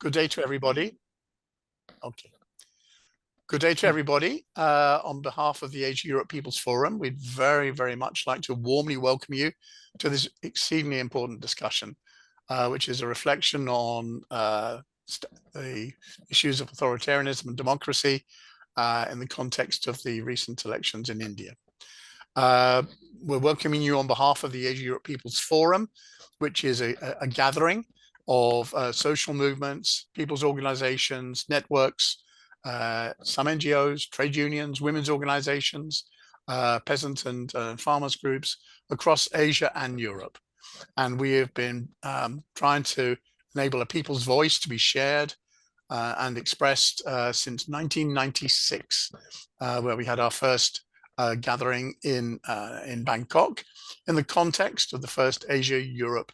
Good day to everybody. Okay. Good day to everybody. On behalf of the Asia Europe People's Forum, we'd very, very much like to warmly welcome you to this exceedingly important discussion, which is a reflection on the issues of authoritarianism and democracy in the context of the recent elections in India. We're welcoming you on behalf of the Asia Europe People's Forum, which is a gathering of social movements, people's organizations, networks, some NGOs, trade unions, women's organizations, peasant and farmers groups across Asia and Europe. And we have been trying to enable a people's voice to be shared and expressed since 1996, where we had our first gathering in Bangkok in the context of the first Asia-Europe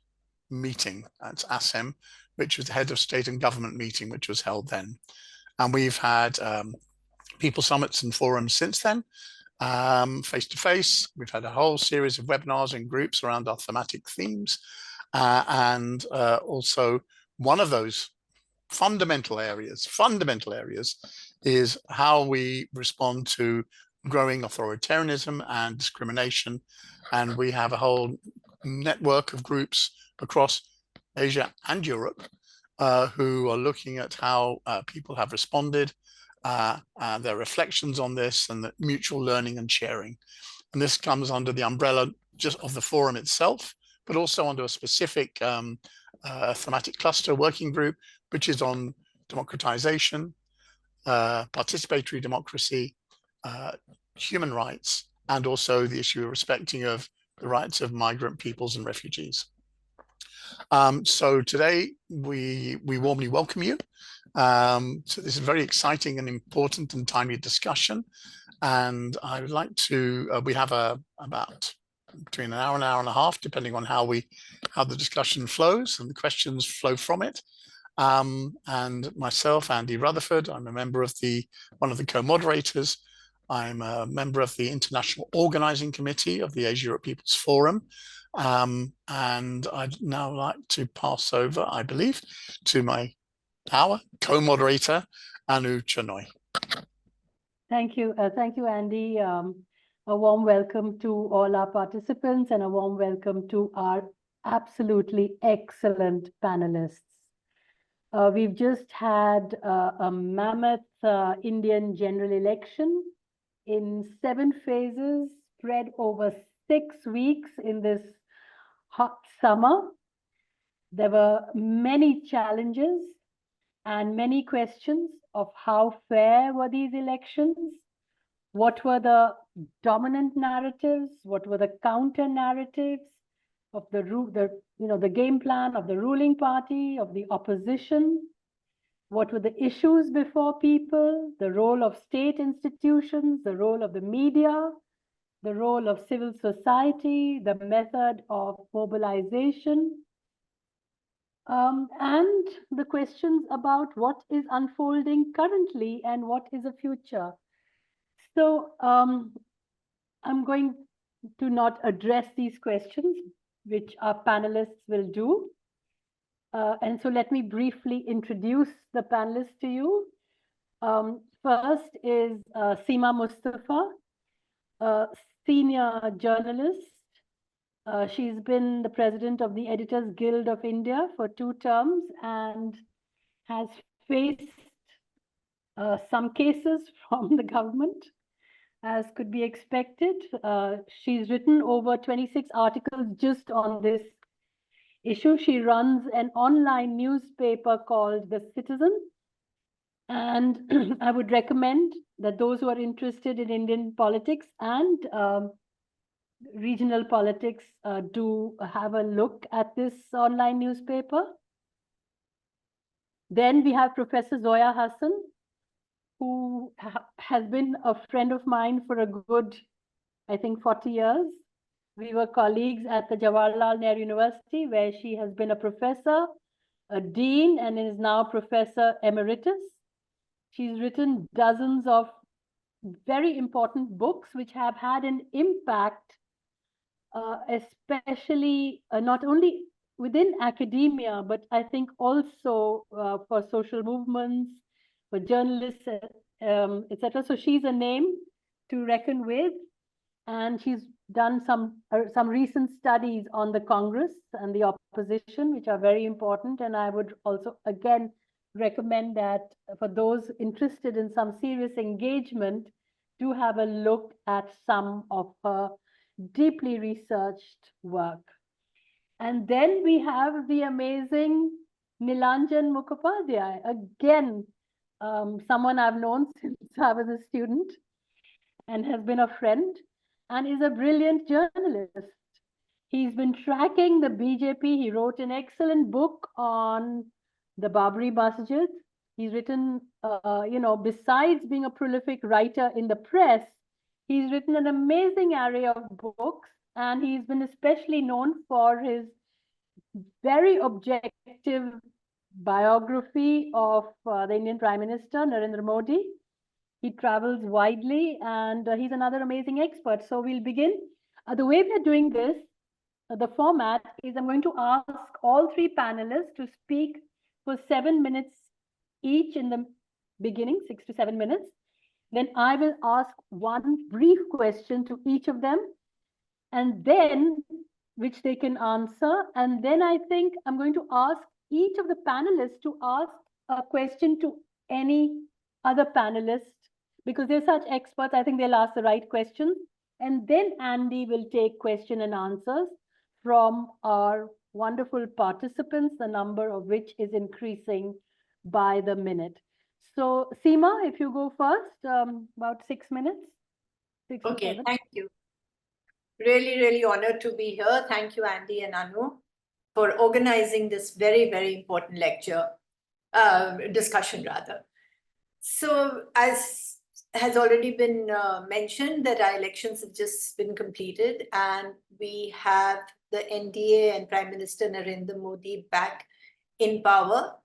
meeting. That's ASEM, which was the head of state and government meeting, which was held then. And we've had people summits and forums since then, face-to-face. We've had a whole series of webinars and groups around our thematic themes. And also one of those fundamental areas is how we respond to growing authoritarianism and discrimination. And we have a whole network of groups across Asia and Europe who are looking at how people have responded, their reflections on this, and the mutual learning and sharing. And this comes under the umbrella just of the forum itself, but also under a specific thematic cluster working group, which is on democratization, participatory democracy, human rights, and also the issue of respecting of the rights of migrant peoples and refugees. So today we warmly welcome you. So this is a very exciting and important and timely discussion. And I would like to, we have about between an hour and a half, depending on how the discussion flows and the questions flow from it. And myself, Andy Rutherford, I'm a member of one of the co-moderators. I'm a member of the International Organizing Committee of the Asia Europe People's Forum. And I'd now like to pass over, I believe, to our co-moderator, Anu Chenoy. Thank you, Andy. A warm welcome to all our participants and a warm welcome to our absolutely excellent panelists. We've just had a mammoth Indian general election in 7 phases, spread over 6 weeks in this hot summer. There were many challenges and many questions of how fair were these elections, what were the dominant narratives, what were the counter narratives of the game plan of the ruling party, of the opposition, what were the issues before people, the role of state institutions, the role of the media, the role of civil society, the method of mobilization, and the questions about what is unfolding currently and what is a future. So I'm going to not address these questions, which our panelists will do. And so let me briefly introduce the panelists to you. First is Seema Mustafa, senior journalist. She's been the president of the Editors Guild of India for 2 terms and has faced some cases from the government, as could be expected. She's written over 26 articles just on this issue. She runs an online newspaper called The Citizen. And I would recommend that those who are interested in Indian politics and regional politics do have a look at this online newspaper. Then we have Professor Zoya Hasan, who has been a friend of mine for a good, I think, 40 years. We were colleagues at the Jawaharlal Nehru University, where she has been a professor, a dean, and is now Professor Emeritus. She's written dozens of very important books which have had an impact, especially not only within academia, but I think also for social movements, for journalists, etc. So she's a name to reckon with, and she's done some recent studies on the Congress and the opposition, which are very important. And I would also again recommend that for those interested in some serious engagement, do have a look at some of her deeply researched work. And then we have the amazing Nilanjan Mukhopadhyay, again, someone I've known since I was a student and has been a friend and is a brilliant journalist. He's been tracking the BJP. He wrote an excellent book on the Babri Masjid. He's written, besides being a prolific writer in the press, he's written an amazing array of books, and he's been especially known for his very objective biography of the Indian Prime Minister, Narendra Modi. He travels widely, and he's another amazing expert. So we'll begin. The way we're doing this, the format is I'm going to ask all three panelists to speak for 7 minutes each in the beginning, 6 to 7 minutes. Then I will ask one brief question to each of them, and then which they can answer. And then I think I'm going to ask each of the panelists to ask a question to any other panelist, because they're such experts. I think they'll ask the right questions. And then Andy will take question and answers from our wonderful participants, the number of which is increasing by the minute. So Seema, if you go first, about 6 minutes. 6 or 7. Thank you. Really honored to be here. Thank you, Andy and Anu, for organizing this very, very important lecture, discussion rather. So as has already been mentioned, that our elections have just been completed, and we have the NDA and Prime Minister Narendra Modi back in power,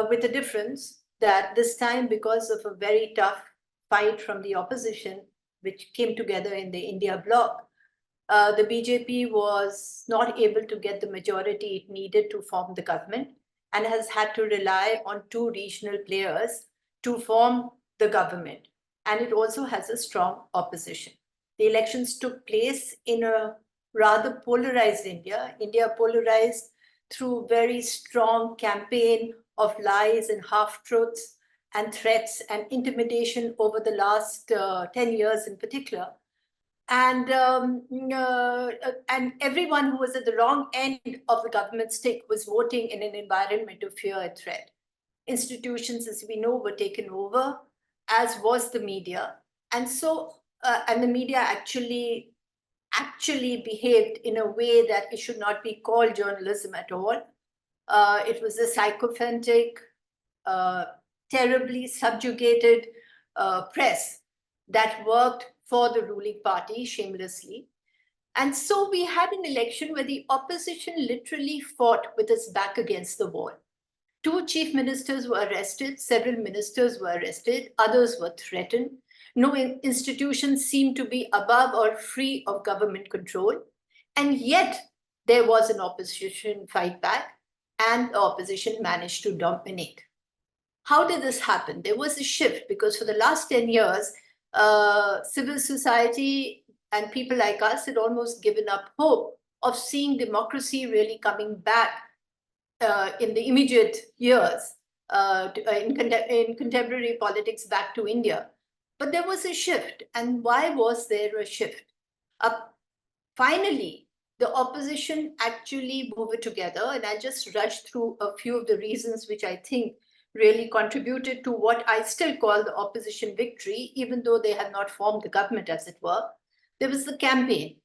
with a difference that this time, because of a very tough fight from the opposition, which came together in the India bloc, the BJP was not able to get the majority it needed to form the government, and has had to rely on two regional players to form the government. And it also has a strong opposition. The elections took place in a rather polarized India. India polarized through very strong campaign of lies and half-truths and threats and intimidation over the last 10 years in particular. And everyone who was at the wrong end of the government stick was voting in an environment of fear and threat. Institutions, as we know, were taken over, as was the media. And so, and the media actually behaved in a way that it should not be called journalism at all. It was a sycophantic, terribly subjugated press that worked for the ruling party shamelessly. And so we had an election where the opposition literally fought with its back against the wall. 2 chief ministers were arrested, several ministers were arrested, others were threatened. No institution seemed to be above or free of government control. And yet there was an opposition fight back, and the opposition managed to dominate. How did this happen? There was a shift, because for the last 10 years, civil society and people like us had almost given up hope of seeing democracy really coming back in the immediate years in contemporary politics back to India. But there was a shift. And why was there a shift? Finally, the opposition actually moved together, and I'll just rush through a few of the reasons which I think really contributed to what I still call the opposition victory, even though they had not formed the government, as it were. There was the campaign.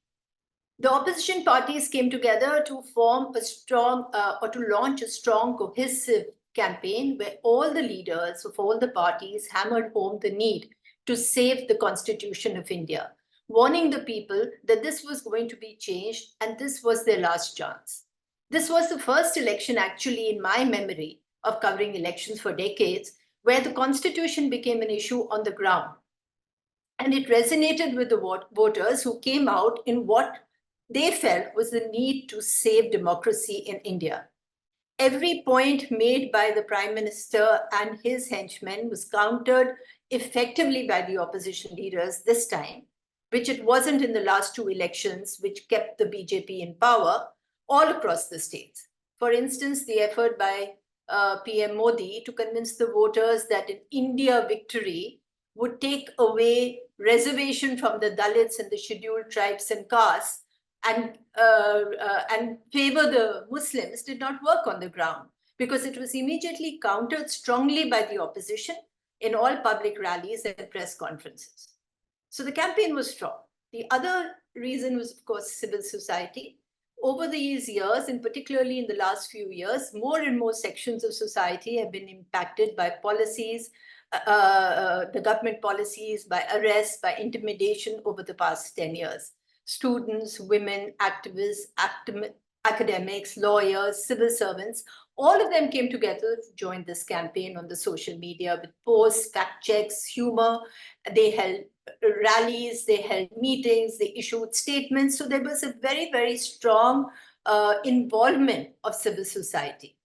The opposition parties came together to form a strong, or to launch a strong, cohesive campaign where all the leaders of all the parties hammered home the need to save the Constitution of India, warning the people that this was going to be changed and this was their last chance. This was the first election, actually, in my memory of covering elections for decades, where the Constitution became an issue on the ground. And it resonated with the voters who came out in what they felt was the need to save democracy in India. Every point made by the Prime Minister and his henchmen was countered effectively by the opposition leaders this time, which it wasn't in the last two elections, which kept the BJP in power all across the states. For instance, the effort by PM Modi to convince the voters that an India victory would take away reservation from the Dalits and the scheduled tribes and castes and favor the Muslims did not work on the ground, because it was immediately countered strongly by the opposition in all public rallies and press conferences. So the campaign was strong. The other reason was, of course, civil society. Over these years, and particularly in the last few years, more and more sections of society have been impacted by policies, the government policies, by arrests, by intimidation over the past 10 years. Students, women, activists, academics, lawyers, civil servants, all of them came together to join this campaign on the social media with posts, fact checks, humor. They held rallies, they held meetings, they issued statements. So there was a very, very strong involvement of civil society.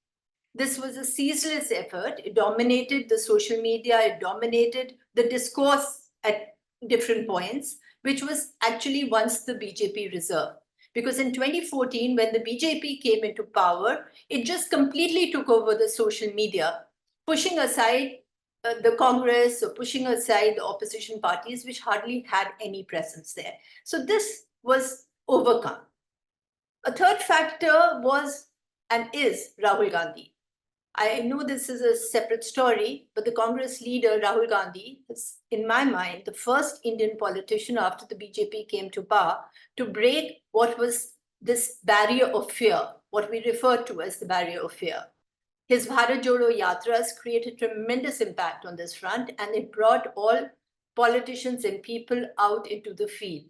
This was a ceaseless effort. It dominated the social media, it dominated the discourse at different points, which was actually once the BJP reserve. Because in 2014, when the BJP came into power, it just completely took over the social media, pushing aside the Congress or pushing aside the opposition parties, which hardly had any presence there. So this was overcome. A third factor was and is Rahul Gandhi. I know this is a separate story, but the Congress leader, Rahul Gandhi, is, in my mind, the first Indian politician after the BJP came to power to break what was this barrier of fear, what we refer to as the barrier of fear. His Bharat Jodo Yatras created tremendous impact on this front, and it brought all politicians and people out into the field.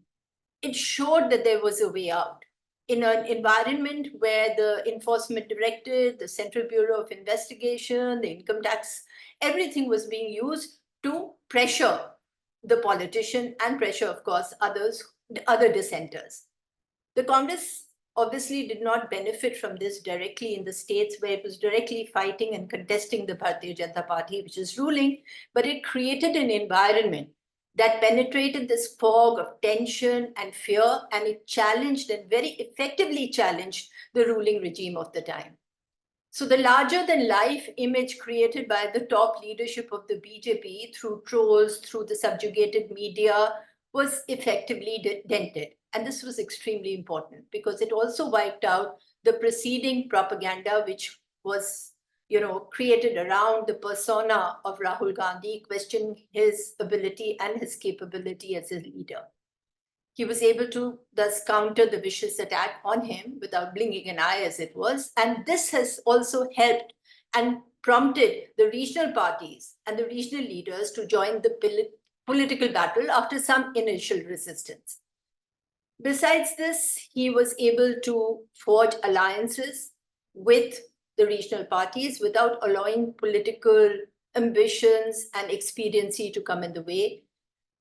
It showed that there was a way out. In an environment where the Enforcement Directorate, the Central Bureau of Investigation, the income tax, everything was being used to pressure the politician and pressure, of course, other dissenters. The Congress obviously did not benefit from this directly in the states where it was directly fighting and contesting the Bharatiya Janata Party, which is ruling, but it created an environment that penetrated this fog of tension and fear, and it challenged and very effectively challenged the ruling regime of the time. So the larger-than-life image created by the top leadership of the BJP through trolls, through the subjugated media, was effectively dented. And this was extremely important because it also wiped out the preceding propaganda, which was created around the persona of Rahul Gandhi, questioning his ability and his capability as a leader. He was able to thus counter the vicious attack on him without blinking an eye, as it was. And this has also helped and prompted the regional parties and the regional leaders to join the political battle after some initial resistance. Besides this, he was able to forge alliances with the regional parties without allowing political ambitions and expediency to come in the way.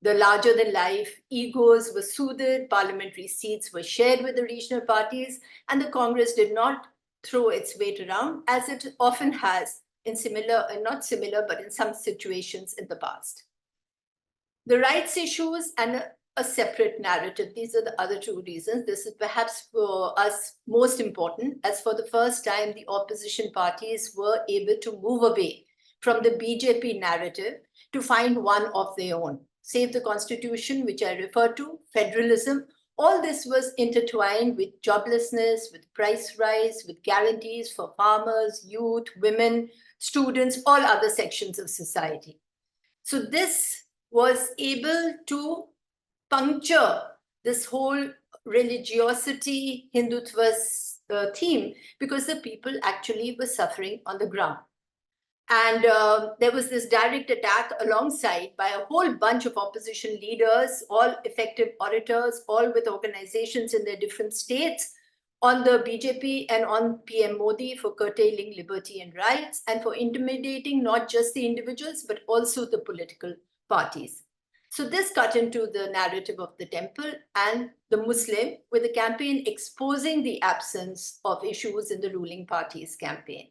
The larger-than-life egos were soothed, parliamentary seats were shared with the regional parties, and the Congress did not throw its weight around, as it often has in not similar, but in some situations in the past. The rights issues and a separate narrative. These are the other two reasons. This is perhaps for us most important, as for the first time, the opposition parties were able to move away from the BJP narrative to find one of their own. Save the Constitution, which I refer to, federalism, all this was intertwined with joblessness, with price rise, with guarantees for farmers, youth, women, students, all other sections of society. So this was able to puncture this whole religiosity, Hindutva theme, because the people actually were suffering on the ground. And there was this direct attack alongside by a whole bunch of opposition leaders, all effective orators, all with organizations in their different states, on the BJP and on PM Modi for curtailing liberty and rights and for intimidating not just the individuals, but also the political parties. So this cut into the narrative of the temple and the Muslim, with a campaign exposing the absence of issues in the ruling party's campaign.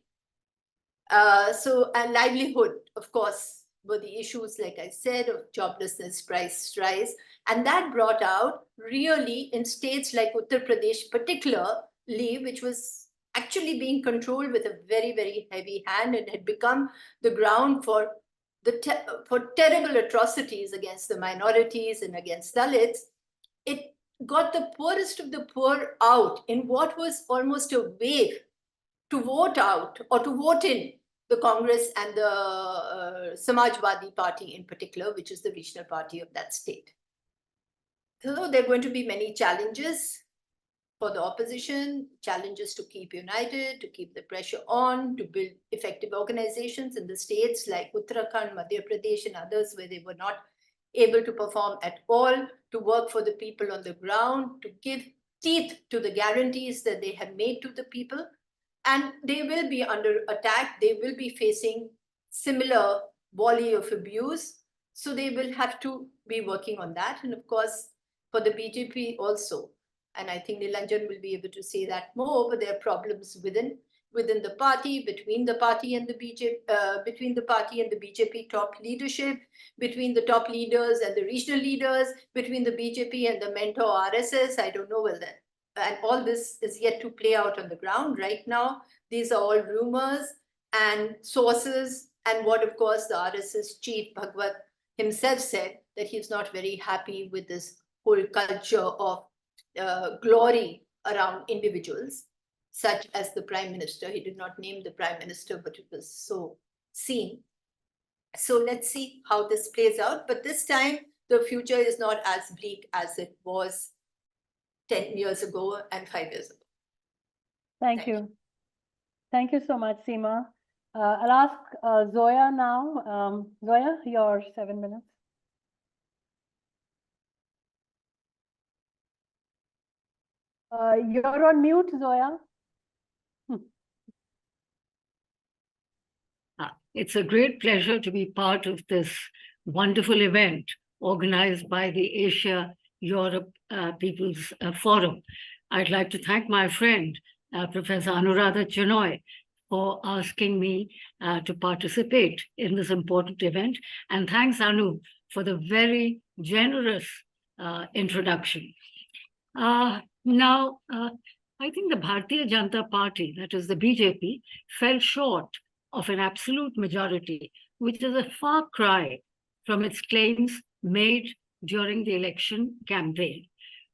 And livelihood, of course, were the issues, like I said, of joblessness, price rise. And that brought out really in states like Uttar Pradesh particularly, which was actually being controlled with a very, very heavy hand and had become the ground for terrible atrocities against the minorities and against Dalits. It got the poorest of the poor out in what was almost a wave to vote out or to vote in the Congress and the Samajwadi Party in particular, which is the regional party of that state. So there are going to be many challenges for the opposition, challenges to keep united, to keep the pressure on, to build effective organizations in the states like Uttarakhand, Madhya Pradesh, and others where they were not able to perform at all, to work for the people on the ground, to give teeth to the guarantees that they have made to the people. And they will be under attack. They will be facing similar volley of abuse. So they will have to be working on that. And of course, for the BJP also, and I think Nilanjan will be able to say that more, but there are problems within the party, between the party and the BJP top leadership, between the top leaders and the regional leaders, between the BJP and the mentor RSS. I don't know whether, and all this is yet to play out on the ground right now. These are all rumors and sources, and what, of course, the RSS chief Bhagwat himself said, that he's not very happy with this whole culture of glory around individuals, such as the Prime Minister. He did not name the Prime Minister, but it was so seen. So let's see how this plays out. But this time, the future is not as bleak as it was 10 years ago and 5 years ago. Thank you. Thank you so much, Seema. I'll ask Zoya now. Zoya, your 7 minutes. You're on mute, Zoya. It's a great pleasure to be part of this wonderful event organized by the Asia-Europe People's Forum. I'd like to thank my friend, Professor Anuradha Chenoy, for asking me to participate in this important event. And thanks, Anu, for the very generous introduction. Now, I think the Bharatiya Janata Party, that is the BJP, fell short of an absolute majority, which is a far cry from its claims made during the election campaign.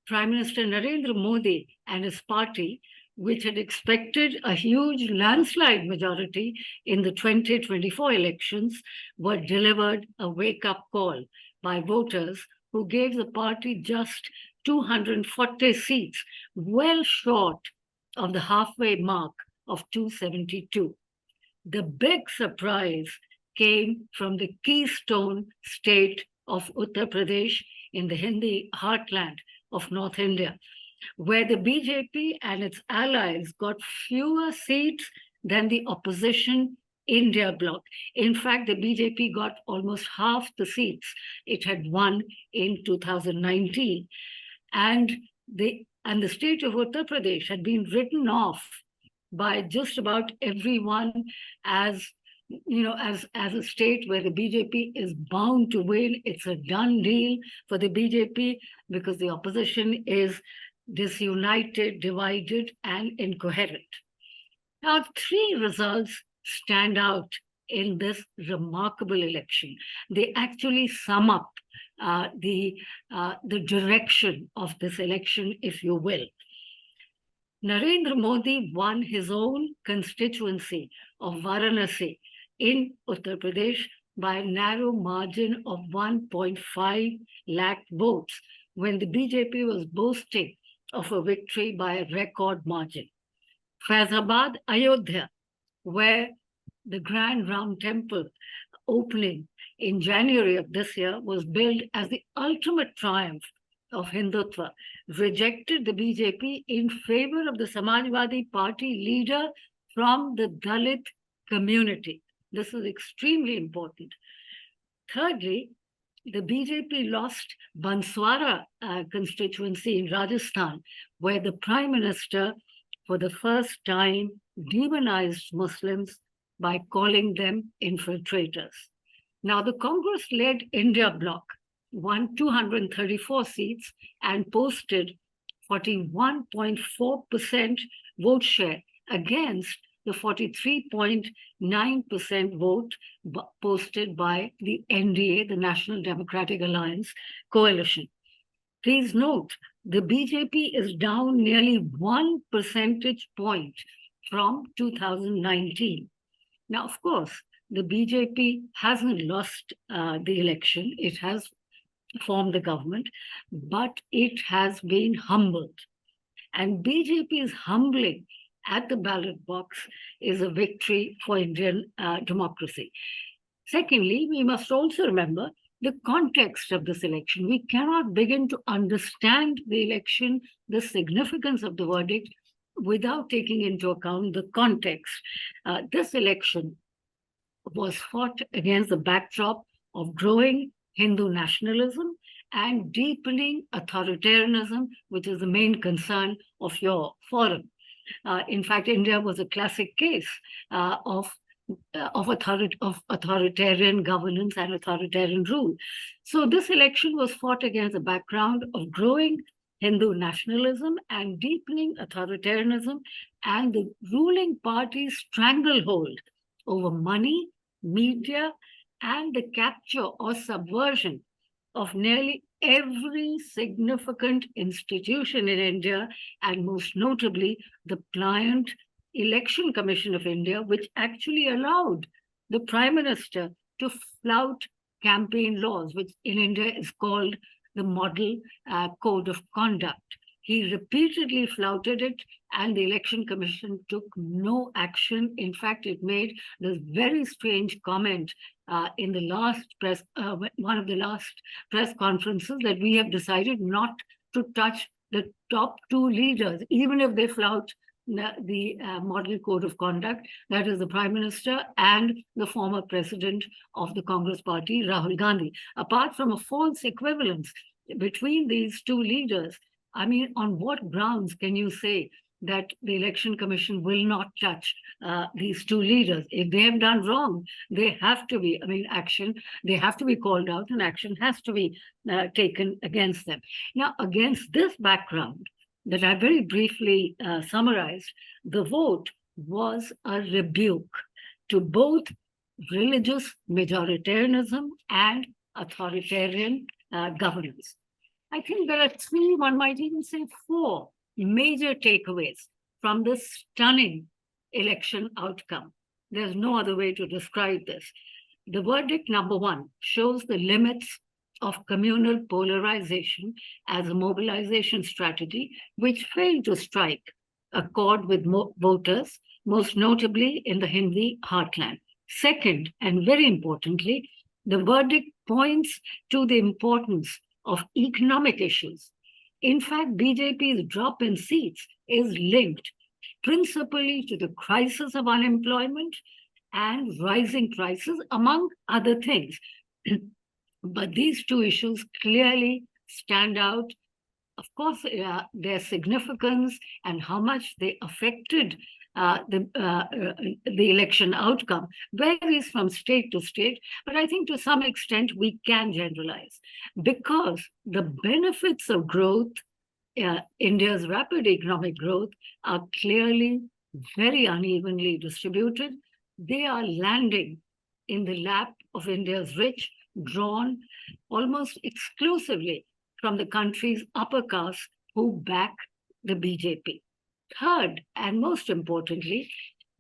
Prime Minister Narendra Modi and his party, which had expected a huge landslide majority in the 2024 elections, were delivered a wake-up call by voters who gave the party just 240 seats, well short of the halfway mark of 272. The big surprise came from the keystone state of Uttar Pradesh in the Hindi heartland of North India, where the BJP and its allies got fewer seats than the opposition India bloc. In fact, the BJP got almost half the seats it had won in 2019. And the state of Uttar Pradesh had been written off by just about everyone as a state where the BJP is bound to win. It's a done deal for the BJP because the opposition is disunited, divided, and incoherent. Now, 3 results stand out in this remarkable election. They actually sum up the direction of this election, if you will. Narendra Modi won his own constituency of Varanasi in Uttar Pradesh by a narrow margin of 1.5 lakh votes, when the BJP was boasting of a victory by a record margin. Faizabad, Ayodhya, where the Grand Ram Temple opening in January of this year was billed as the ultimate triumph of Hindutva, rejected the BJP in favor of the Samajwadi Party leader from the Dalit community. This is extremely important. Thirdly, the BJP lost Banswara constituency in Rajasthan, where the Prime Minister, for the first time, demonized Muslims by calling them infiltrators. Now, the Congress-led India bloc won 234 seats and posted 41.4% vote share against the 43.9% vote posted by the NDA, the National Democratic Alliance coalition. Please note, the BJP is down nearly 1 percentage point from 2019. Now, of course, the BJP hasn't lost the election. It has formed the government, but it has been humbled. And BJP's humbling at the ballot box is a victory for Indian democracy. Secondly, we must also remember the context of this election. We cannot begin to understand the election, the significance of the verdict, without taking into account the context. This election was fought against the backdrop of growing Hindu nationalism and deepening authoritarianism, which is the main concern of your forum. In fact, India was a classic case of authoritarian governance and authoritarian rule. So this election was fought against the background of growing Hindu nationalism and deepening authoritarianism and the ruling party's stranglehold over money, media, and the capture or subversion of nearly every significant institution in India, and most notably the pliant Election Commission of India, which actually allowed the Prime Minister to flout campaign laws, which in India is called the Model Code of Conduct. He repeatedly flouted it, and the Election Commission took no action. In fact, it made this very strange comment in the last one of the last press conferences, that we have decided not to touch the top two leaders, even if they flout the Model Code of Conduct, that is the Prime Minister and the former president of the Congress party, Rahul Gandhi. Apart from a false equivalence between these two leaders, I mean, on what grounds can you say that the Election Commission will not touch these two leaders? If they have done wrong, they have to be, they have to be called out, and action has to be taken against them. Now, against this background that I very briefly summarized, the vote was a rebuke to both religious majoritarianism and authoritarian governance. I think there are three, one might even say four, major takeaways from this stunning election outcome. There's no other way to describe this. The verdict, number one, shows the limits of communal polarization as a mobilization strategy, which failed to strike a chord with voters, most notably in the Hindi heartland. Second, and very importantly, the verdict points to the importance of economic issues. In fact, BJP's drop in seats is linked principally to the crisis of unemployment and rising prices, among other things. But these two issues clearly stand out. Of course, their significance and how much they affected the election outcome varies from state to state, but I think to some extent we can generalize, because the benefits of growth, India's rapid economic growth, are clearly very unevenly distributed. They are landing in the lap of India's rich, drawn almost exclusively from the country's upper caste who back the BJP. Third, and most importantly,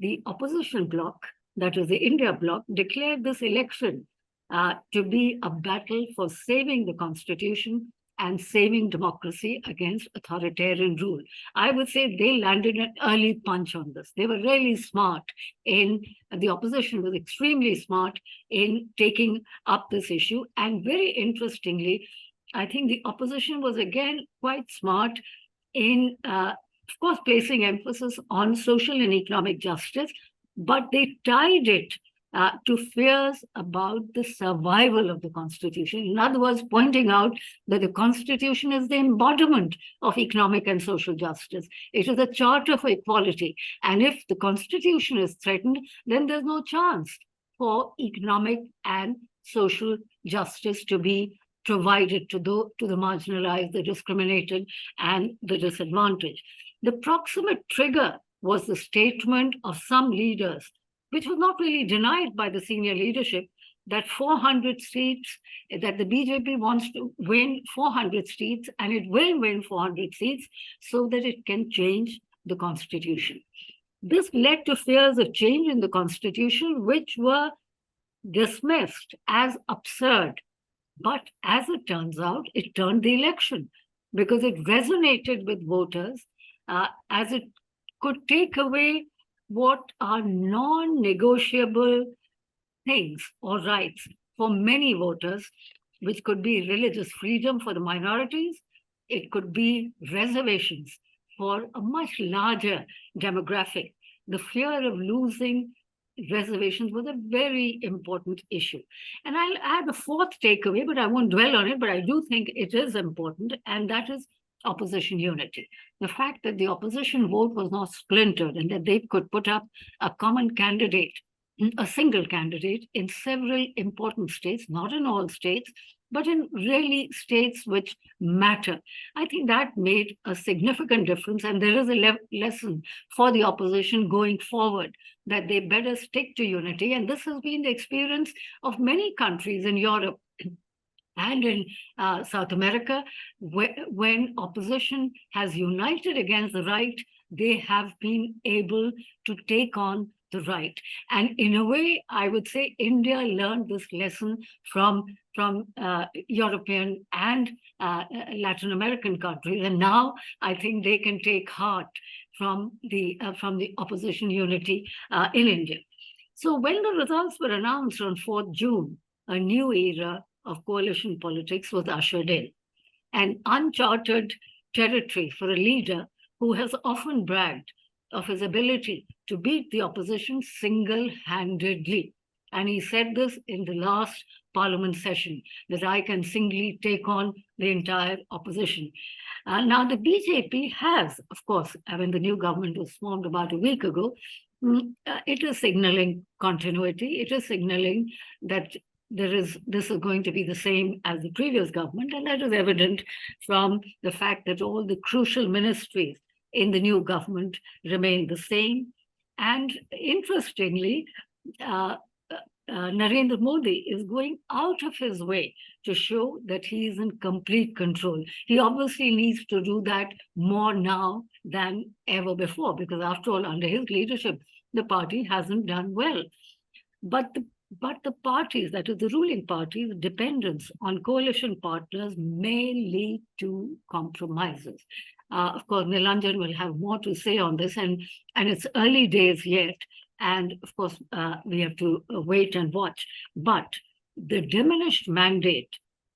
the opposition bloc, that is the India bloc, declared this election to be a battle for saving the constitution and saving democracy against authoritarian rule. I would say they landed an early punch on this. They were really smart the opposition was extremely smart in taking up this issue. And very interestingly, I think the opposition was again quite smart in, of course, placing emphasis on social and economic justice, but they tied it to fears about the survival of the Constitution. In other words, pointing out that the Constitution is the embodiment of economic and social justice. It is a charter for equality. And if the Constitution is threatened, then there's no chance for economic and social justice to be provided to the marginalized, the discriminated, and the disadvantaged. The proximate trigger was the statement of some leaders, which was not really denied by the senior leadership, that 400 seats, that the BJP wants to win 400 seats, and it will win 400 seats so that it can change the Constitution. This led to fears of change in the Constitution, which were dismissed as absurd. But as it turns out, it turned the election because it resonated with voters as it could take away what are non-negotiable things or rights for many voters, which could be religious freedom for the minorities. It could be reservations for a much larger demographic. The fear of losing reservations was a very important issue. And I'll add a fourth takeaway, but I won't dwell on it, but I do think it is important, and that is opposition unity. The fact that the opposition vote was not splintered and that they could put up a common candidate, a single candidate in several important states, not in all states, but in really states which matter. I think that made a significant difference, and there is a lesson for the opposition going forward, that they better stick to unity. And this has been the experience of many countries in Europe and in South America, when opposition has united against the right, they have been able to take on the right. And in a way, I would say India learned this lesson from European and Latin American countries. And now I think they can take heart from the opposition unity in India. So when the results were announced on 4th June, a new era of coalition politics was ushered in, an uncharted territory for a leader who has often bragged of his ability to beat the opposition single-handedly. And he said this in the last parliament session, that I can singly take on the entire opposition. Now, the BJP has, of course, when the new government was formed about a week ago, it is signaling continuity. It is signaling that this is going to be the same as the previous government, and that is evident from the fact that all the crucial ministries in the new government remain the same. And interestingly, Narendra Modi is going out of his way to show that he is in complete control. He obviously needs to do that more now than ever before, because after all, under his leadership, the party hasn't done well. But the parties, that is the ruling parties, dependence on coalition partners may lead to compromises. Of course, Nilanjan will have more to say on this, and it's early days yet. And of course, we have to wait and watch. But the diminished mandate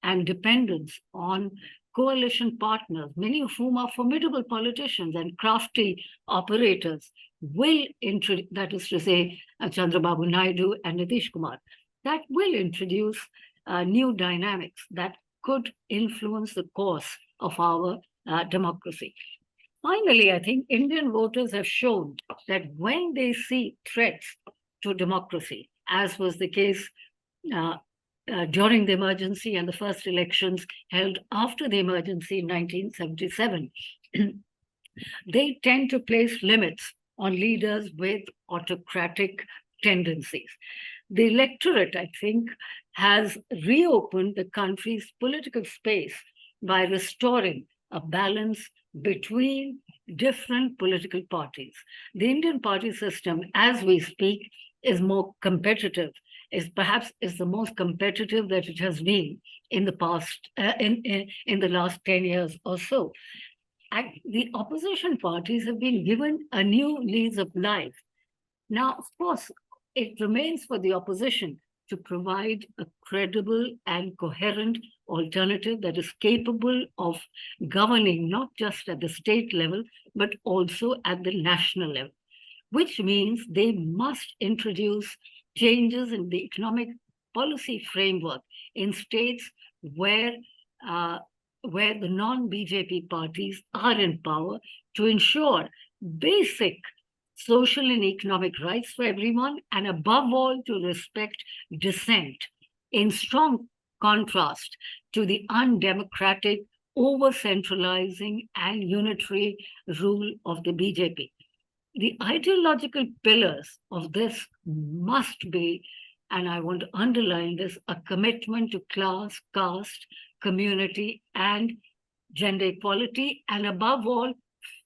and dependence on coalition partners, many of whom are formidable politicians and crafty operators, will introduce, that is to say, Chandrababu Naidu and Nitish Kumar, that will introduce new dynamics that could influence the course of our democracy. Finally, I think Indian voters have shown that when they see threats to democracy, as was the case during the emergency and the first elections held after the emergency in 1977, they tend to place limits on leaders with autocratic tendencies. The electorate, I think, has reopened the country's political space by restoring a balance between different political parties. The Indian party system, as we speak, is more competitive, is the most competitive that it has been in the past, in the last 10 years or so. And the opposition parties have been given a new lease of life. Now, of course, it remains for the opposition to provide a credible and coherent alternative that is capable of governing not just at the state level, but also at the national level, which means they must introduce changes in the economic policy framework in states where the non-BJP parties are in power to ensure basic social and economic rights for everyone, and above all, to respect dissent, in strong contrast to the undemocratic, over-centralizing and unitary rule of the BJP. The ideological pillars of this must be, and I want to underline this, a commitment to class, caste, community, and gender equality, and above all,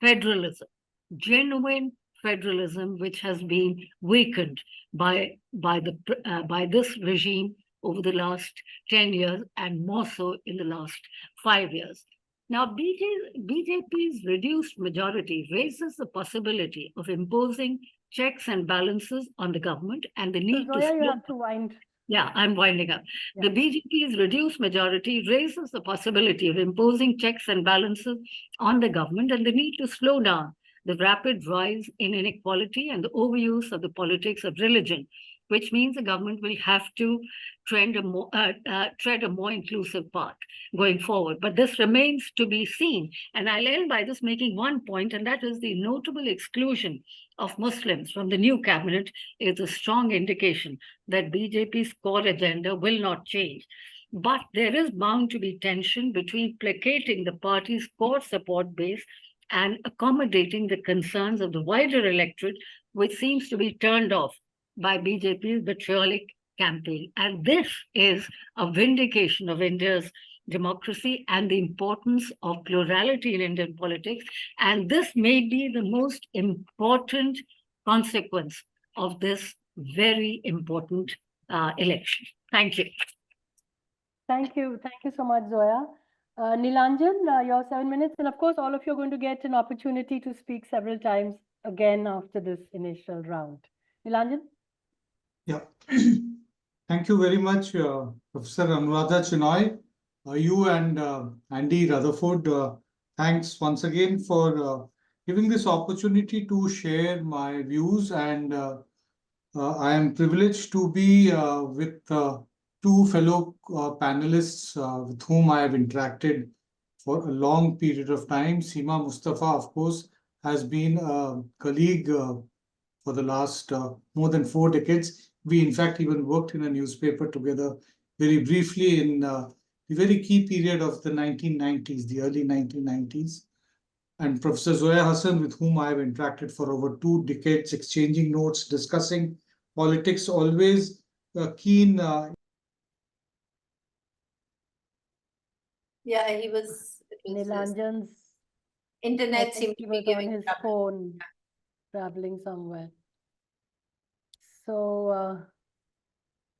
federalism, genuine federalism, which has been weakened by this regime over the last 10 years, and more so in the last 5 years. Now, BJP's reduced majority raises the possibility of imposing checks and balances on the government and the need Zoya, you have to wind. Yeah, I'm winding up. Yeah. The BJP's reduced majority raises the possibility of imposing checks and balances on the government and the need to slow down the rapid rise in inequality and the overuse of the politics of religion, which means the government will have to tread a more inclusive path going forward. But this remains to be seen. And I'll end by just making one point, and that is the notable exclusion of Muslims from the new cabinet is a strong indication that BJP's core agenda will not change. But there is bound to be tension between placating the party's core support base and accommodating the concerns of the wider electorate, which seems to be turned off by BJP's vitriolic campaign. And this is a vindication of India's democracy and the importance of plurality in Indian politics. And this may be the most important consequence of this very important election. Thank you. Thank you. Thank you so much, Zoya. Nilanjan, your 7 minutes. And of course, all of you are going to get an opportunity to speak several times again after this initial round. Nilanjan? Yeah. Thank you very much, Professor Anuradha Chenoy. You and Andy Rutherford, thanks once again for giving this opportunity to share my views. And I am privileged to be with two fellow panelists with whom I have interacted for a long period of time. Seema Mustafa, of course, has been a colleague for the last more than 4 decades. We, in fact, even worked in a newspaper together very briefly in the very key period of the 1990s, the early 1990s. And Professor Zoya Hasan, with whom I have interacted for over 2 decades, exchanging notes, discussing politics, always keen. Yeah, he was. Nilanjan's Internet seemed to be giving his phone, traveling somewhere. So,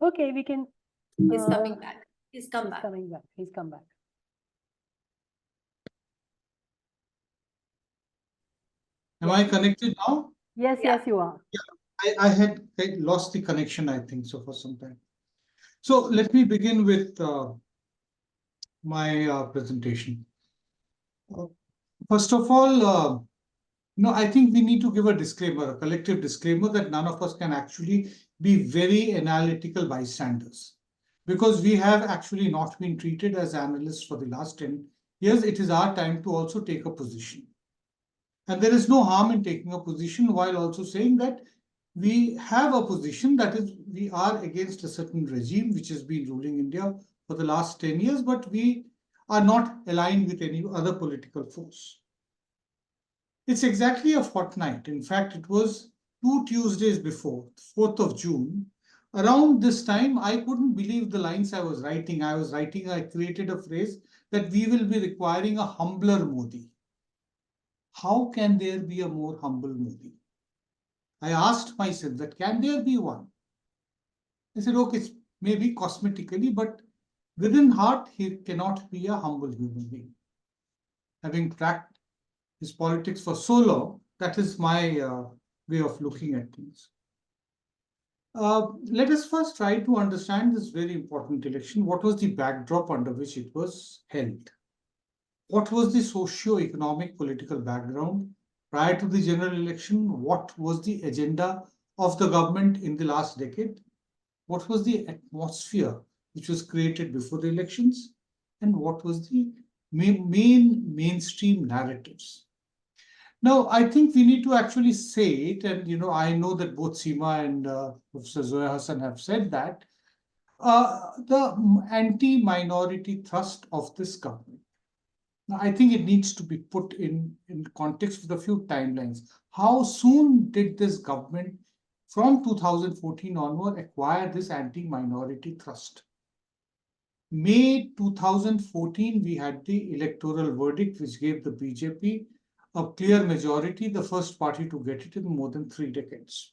okay, we can. He's coming back. He's come back. Coming back. He's come back. Am I connected now? Yes, Yeah. yes, you are. Yeah, I had lost the connection, I think, so for some time. So let me begin with my presentation. First of all, I think we need to give a disclaimer, a collective disclaimer, that none of us can actually be very analytical bystanders, because we have actually not been treated as analysts for the last 10 years. It is our time to also take a position. And there is no harm in taking a position while also saying that we have a position, that is, we are against a certain regime which has been ruling India for the last 10 years, but we are not aligned with any other political force. It's exactly a fortnight. In fact, it was 2 Tuesdays before, 4th of June. Around this time, I couldn't believe the lines I was writing. I created a phrase that we will be requiring a humbler Modi. How can there be a more humble Modi? I asked myself that, can there be one? I said, okay, maybe cosmetically, but within heart, he cannot be a humble human being. Having tracked his politics for so long, that is my way of looking at things. Let us first try to understand this very important election. What was the backdrop under which it was held? What was the socio-economic political background prior to the general election? What was the agenda of the government in the last decade? what was the atmosphere which was created before the elections, and what was the mainstream narratives. Now, I think we need to actually say it, and I know that both Seema and Professor Zoya Hasan have said that the anti-minority thrust of this government. Now, I think it needs to be put in context with a few timelines. How soon did this government, from 2014 onward, acquire this anti-minority thrust? May 2014, we had the electoral verdict, which gave the BJP a clear majority, the first party to get it in more than 3 decades.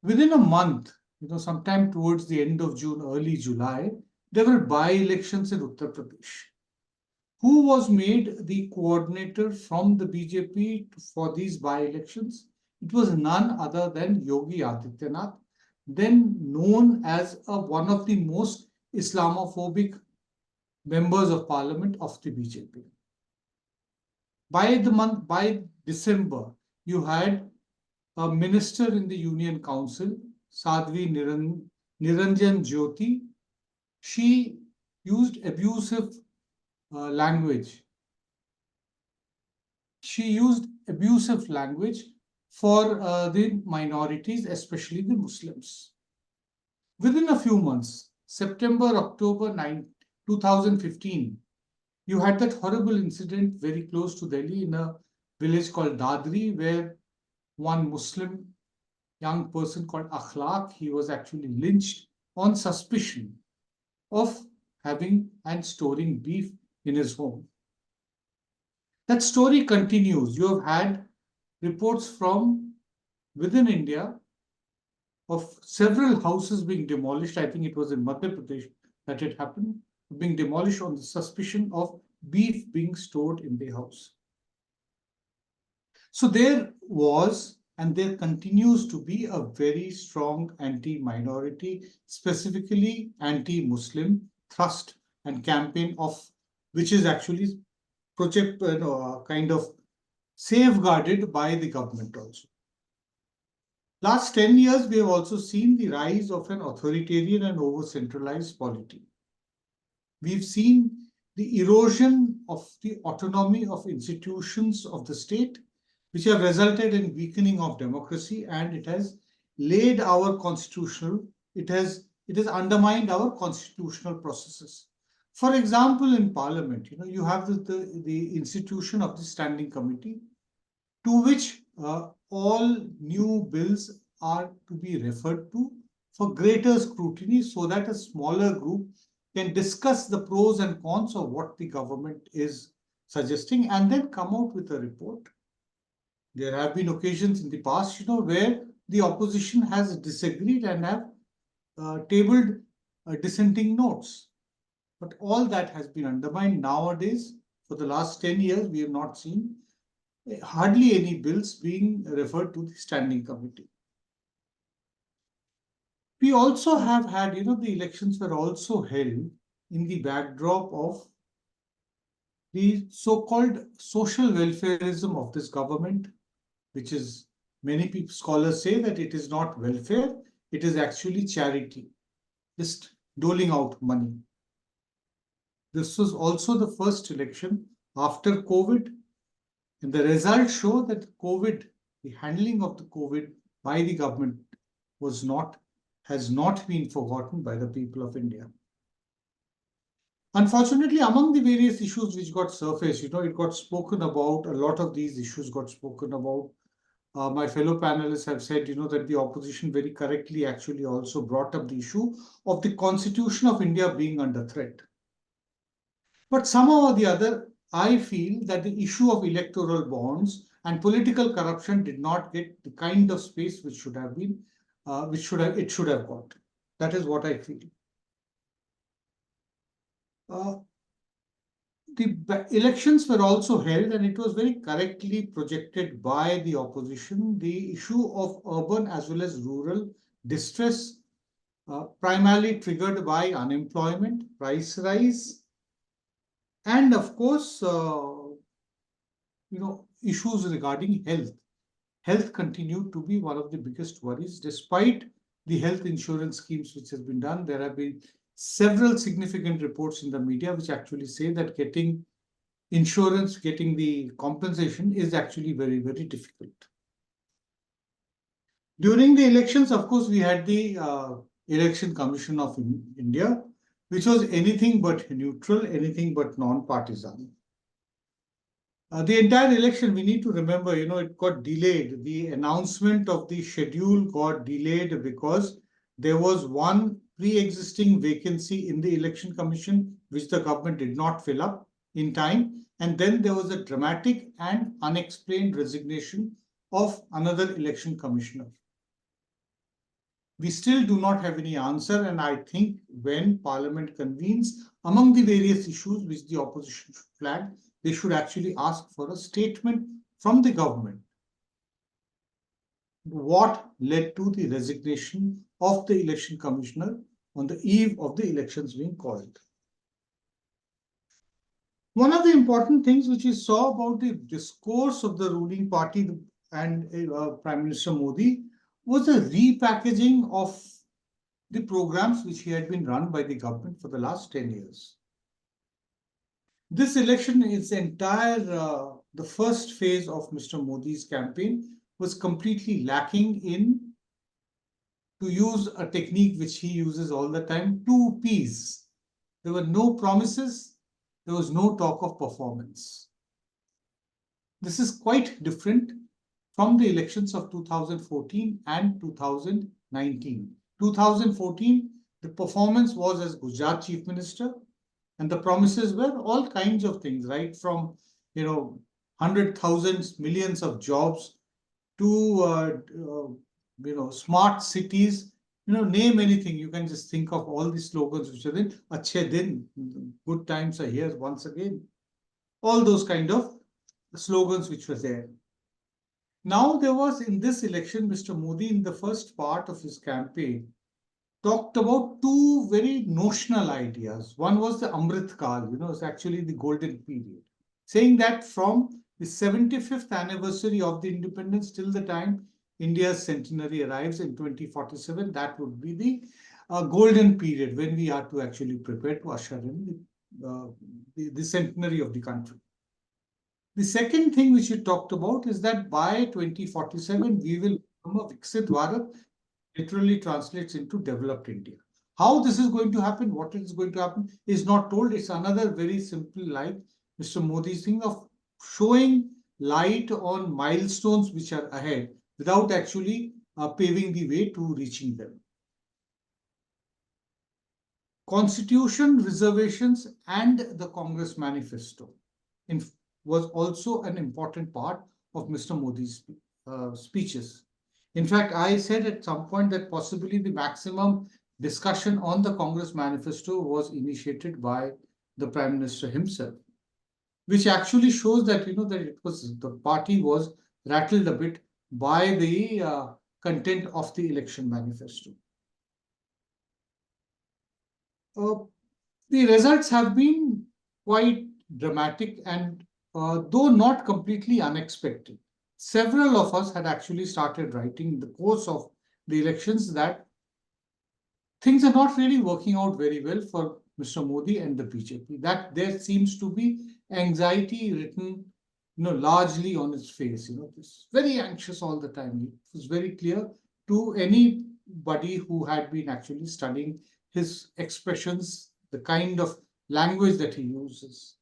Within a month, sometime towards the end of June, early July, there were by-elections in Uttar Pradesh. Who was made the coordinator from the BJP for these by-elections? It was none other than Yogi Adityanath, then known as one of the most Islamophobic members of parliament of the BJP. By December, you had a minister in the Union Council, Sadhvi Nilanjan Jyoti. She used abusive language. She used abusive language for the minorities, especially the Muslims. Within a few months, September, October 2015, you had that horrible incident very close to Delhi in a village called Dadri, where one Muslim young person called Akhlaq, he was actually lynched on suspicion of having and storing beef in his home. That story continues. You have had reports from within India of several houses being demolished. I think it was in Madhya Pradesh that it happened, being demolished on the suspicion of beef being stored in the house. So there was, and there continues to be, a very strong anti-minority, specifically anti-Muslim thrust and campaign which is actually kind of safeguarded by the government also. Last 10 years, we have also seen the rise of an authoritarian and over-centralized polity. We've seen the erosion of the autonomy of institutions of the state, which have resulted in weakening of democracy, and it has laid our it has undermined our constitutional processes. For example, in Parliament, you have the institution of the Standing Committee, to which all new bills are to be referred to for greater scrutiny, so that a smaller group can discuss the pros and cons of what the government is suggesting and then come out with a report. There have been occasions in the past, where the opposition has disagreed and have tabled dissenting notes. But all that has been undermined nowadays. For the last 10 years, we have not seen hardly any bills being referred to the Standing Committee. We also have had, the elections were also held in the backdrop of the so-called social welfarism of this government, which is, many scholars say that it is not welfare, it is actually charity, just doling out money. This was also the first election after COVID, and the results show that the handling of the COVID by the government has not been forgotten by the people of India. Unfortunately, among the various issues which got surfaced, it got spoken about, a lot of these issues got spoken about. My fellow panelists have said, that the opposition very correctly actually also brought up the issue of the Constitution of India being under threat. But somehow or the other, I feel that the issue of electoral bonds and political corruption did not get the kind of space which should have been, it should have got. That is what I feel. The elections were also held, and it was very correctly projected by the opposition, the issue of urban as well as rural distress, primarily triggered by unemployment, price rise, and of course, issues regarding health. Health continued to be one of the biggest worries, despite the health insurance schemes which has been done. There have been several significant reports in the media which actually say that getting insurance, getting the compensation is actually very, very difficult. During the elections, of course, we had the Election Commission of India, which was anything but neutral, anything but non-partisan. The entire election, we need to remember, it got delayed. The announcement of the schedule got delayed because there was one pre-existing vacancy in the Election Commission, which the government did not fill up in time. And then there was a dramatic and unexplained resignation of another election commissioner. We still do not have any answer. And I think when Parliament convenes, among the various issues which the opposition should flag, they should actually ask for a statement from the government. What led to the resignation of the election commissioner on the eve of the elections being called? One of the important things which we saw about the discourse of the ruling party and Prime Minister Modi was a repackaging of the programs which he had been run by the government for the last 10 years. This election, its entire, the first phase of Mr. Modi's campaign was completely lacking in, to use a technique which he uses all the time, 2 Ps. There were no promises, there was no talk of performance. This is quite different from the elections of 2014 and 2019. 2014, the performance was as Gujarat Chief Minister, and the promises were all kinds of things, right? From, hundred thousands, millions of jobs to, smart cities, name anything. You can just think of all the slogans which are there. Achhe din, good times are here once again. All those kind of slogans which were there. Now there was in this election, Mr. Modi in the first part of his campaign talked about 2 very notional ideas. One was the Amrit Kal, it's actually the golden period, saying that from the 75th anniversary of the independence till the time India's centenary arrives in 2047, that would be the golden period when we are to actually prepare to usher in the centenary of the country. The second thing which you talked about is that by 2047, we will become a Viksit Bharat, literally translates into developed India. How this is going to happen, what is going to happen is not told. It's another very simple, like Mr. Modi's thing of showing light on milestones which are ahead without actually paving the way to reaching them. Constitution, reservations, and the Congress manifesto was also an important part of Mr. Modi's speeches. In fact, I said at some point that possibly the maximum discussion on the Congress manifesto was initiated by the Prime Minister himself, which actually shows that, that it was, the party was rattled a bit by the content of the election manifesto. The results have been quite dramatic and though not completely unexpected. Several of us had actually started writing in the course of the elections that things are not really working out very well for Mr. Modi and the BJP. That there seems to be anxiety written, largely on his face. It's very anxious all the time. It was very clear to anybody who had been actually studying his expressions, the kind of language that he uses.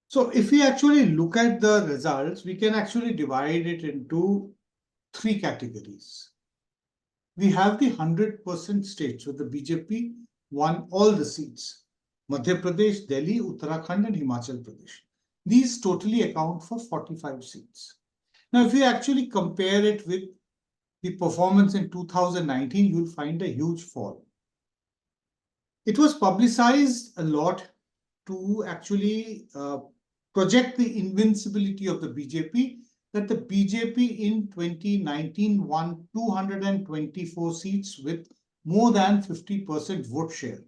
So if we actually look at the results, we can actually divide it into 3 categories. We have the 100% states where the BJP won all the seats. Madhya Pradesh, Delhi, Uttarakhand, and Himachal Pradesh. These totally account for 45 seats. Now, if we actually compare it with the performance in 2019, you'll find a huge fall. It was publicized a lot to actually project the invincibility of the BJP, that the BJP in 2019 won 224 seats with more than 50% vote share.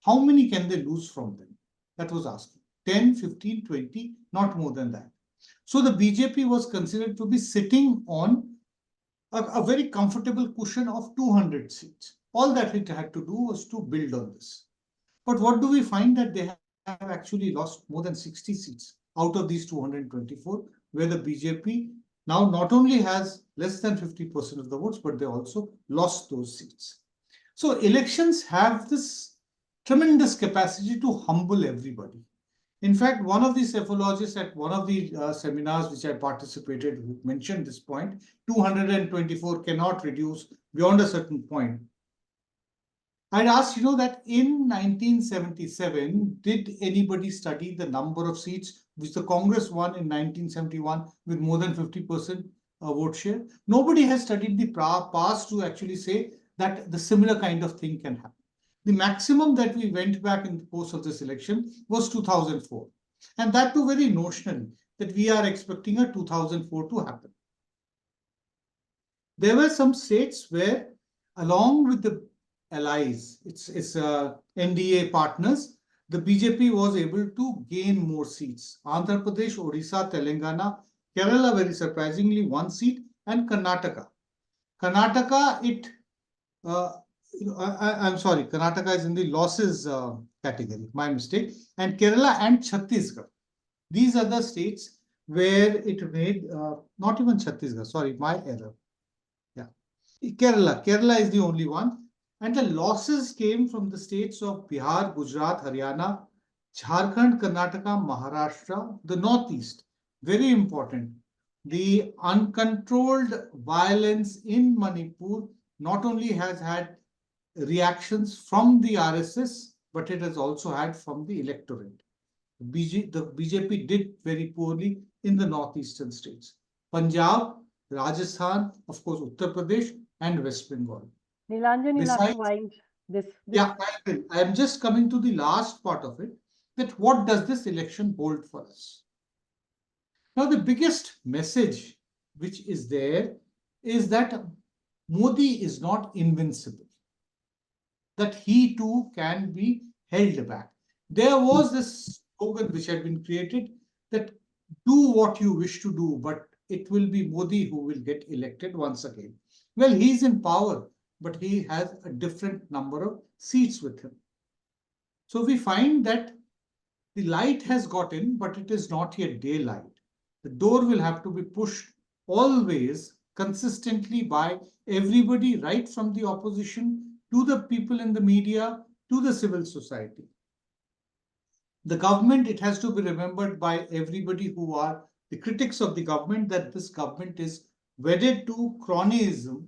How many can they lose from them? That was asking. 10, 15, 20, not more than that. So the BJP was considered to be sitting on a very comfortable cushion of 200 seats. All that it had to do was to build on this. But what do we find? That they have actually lost more than 60 seats out of these 224, where the BJP now not only has less than 50% of the votes, but they also lost those seats. So elections have this tremendous capacity to humble everybody. In fact, one of the psephologists at one of the seminars which I participated who mentioned this point, 224 cannot reduce beyond a certain point. I'd asked, that in 1977, did anybody study the number of seats which the Congress won in 1971 with more than 50% vote share? Nobody has studied the past to actually say that the similar kind of thing can happen. The maximum that we went back in the course of this election was 2004. And that too very notionally, that we are expecting a 2004 to happen. There were some states where, along with the allies, its NDA partners, the BJP was able to gain more seats. Andhra Pradesh, Odisha, Telangana, Kerala, very surprisingly, 1 seat, and Karnataka. Karnataka, I'm sorry, Karnataka is in the losses category, my mistake, and Kerala and Chhattisgarh. These are the states where it made, not even Chhattisgarh, sorry, my error. Yeah, Kerala is the only one. And the losses came from the states of Bihar, Gujarat, Haryana, Jharkhand, Karnataka, Maharashtra, the Northeast. Very important. The uncontrolled violence in Manipur not only has had reactions from the RSS, but it has also had from the electorate. The BJP did very poorly in the northeastern states. Punjab, Rajasthan, of course, Uttar Pradesh, and West Bengal. Nilanjan, you'll have to wind this. Yeah, I will. I am just coming to the last part of it, that what does this election hold for us? Now, the biggest message which is there is that Modi is not invincible, that he too can be held back. There was this slogan which had been created that do what you wish to do, but it will be Modi who will get elected once again. Well, he's in power, but he has a different number of seats with him. So we find that the light has got in, but it is not yet daylight. The door will have to be pushed always consistently by everybody, right from the opposition to the people in the media to the civil society. The government, it has to be remembered by everybody who are the critics of the government, that this government is wedded to cronyism.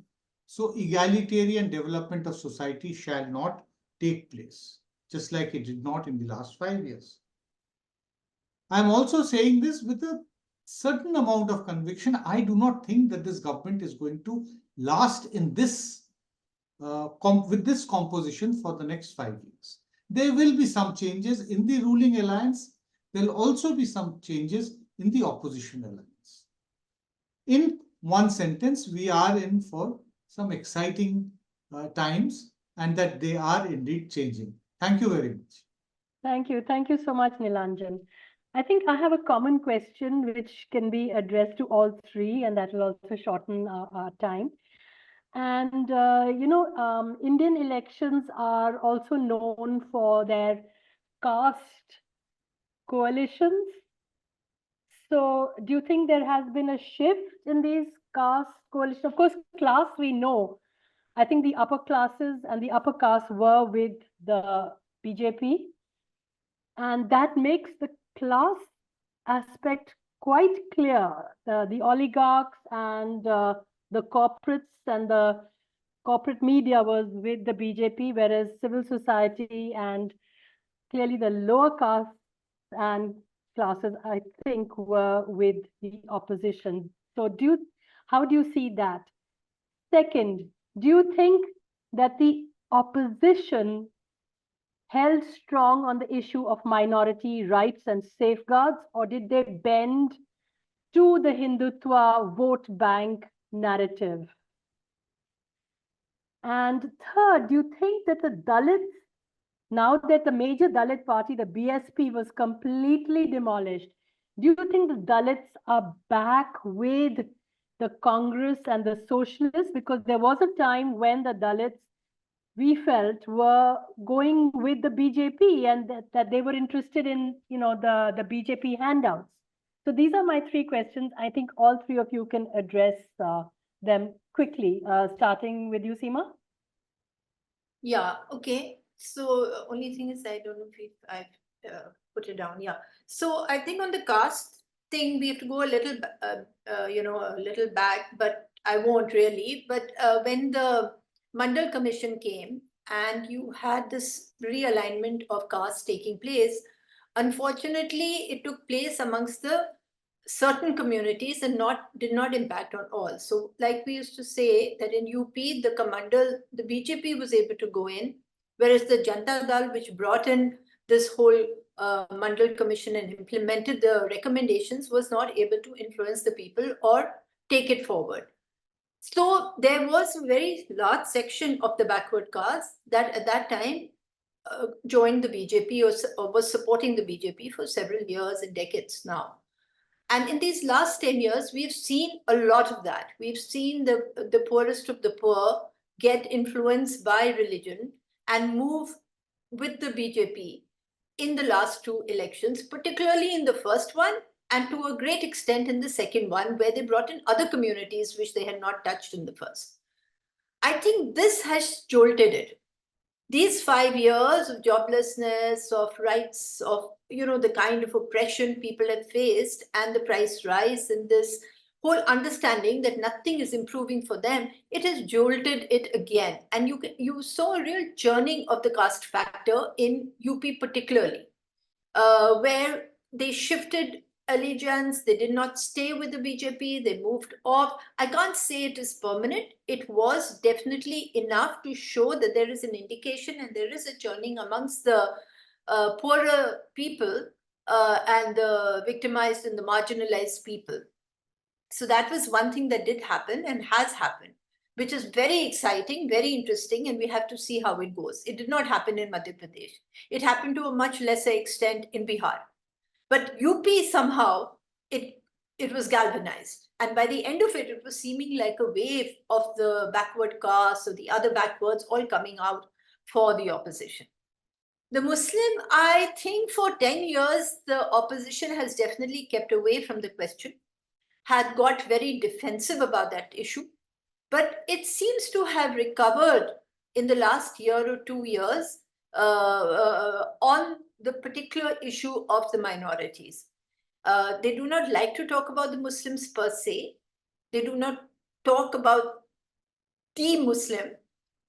So egalitarian development of society shall not take place, just like it did not in the last 5 years. I'm also saying this with a certain amount of conviction. I do not think that this government is going to last in this with this composition for the next 5 years. There will be some changes in the ruling alliance. There will also be some changes in the opposition alliance. In one sentence, we are in for some exciting times, and that they are indeed changing. Thank you very much. Thank you. Thank you so much, Nilanjan. I think I have a common question which can be addressed to all three, and that will also shorten our time. And, Indian elections are also known for their caste coalitions. So do you think there has been a shift in these caste coalitions? Of course, class we know. I think the upper classes and the upper caste were with the BJP. And that makes the class aspect quite clear. The oligarchs and the corporates and the corporate media was with the BJP, whereas civil society and clearly the lower castes and classes, I think, were with the opposition. So how do you see that? Second, do you think that the opposition held strong on the issue of minority rights and safeguards, or did they bend to the Hindutva vote bank narrative? And third, do you think that the Dalits, now that the major Dalit party, the BSP, was completely demolished, do you think the Dalits are back with the Congress and the Socialists, because there was a time when the Dalits, we felt, were going with the BJP and that they were interested in, the BJP handouts. So these are my three questions. I think all three of you can address them quickly, starting with you, Seema. Yeah, okay. So only thing is, I don't know if I've put it down. Yeah. So I think on the caste thing, we have to go a little, a little back, but I won't really. But when the Mandal Commission came and you had this realignment of caste taking place, unfortunately, it took place amongst the certain communities and did not impact on all. So like we used to say that in UP, the BJP was able to go in, whereas the Janata Dal, which brought in this whole Mandal Commission and implemented the recommendations, was not able to influence the people or take it forward. So there was a very large section of the backward caste that at that time joined the BJP or was supporting the BJP for several years and decades now. And in these last 10 years, we've seen a lot of that. We've seen the poorest of the poor get influenced by religion and move with the BJP in the last two elections, particularly in the first one, and to a great extent in the second one, where they brought in other communities which they had not touched in the first. I think this has jolted it. These 5 years of joblessness, of rights, of the kind of oppression people have faced, and the price rise, and this whole understanding that nothing is improving for them, it has jolted it again. And you saw a real churning of the caste factor in UP particularly, where they shifted allegiance. They did not stay with the BJP. They moved off. I can't say it is permanent. It was definitely enough to show that there is an indication and there is a churning amongst the poorer people and the victimized and the marginalized people. So that was one thing that did happen and has happened, which is very exciting, very interesting, and we have to see how it goes. It did not happen in Madhya Pradesh. It happened to a much lesser extent in Bihar. But UP somehow, it was galvanized. And by the end of it, it was seeming like a wave of the backward caste or the other backwards all coming out for the opposition. The Muslim, I think for 10 years, the opposition has definitely kept away from the question, had got very defensive about that issue. But it seems to have recovered in the last year or 2 years on the particular issue of the minorities. They do not like to talk about the Muslims per se. They do not talk about the Muslim,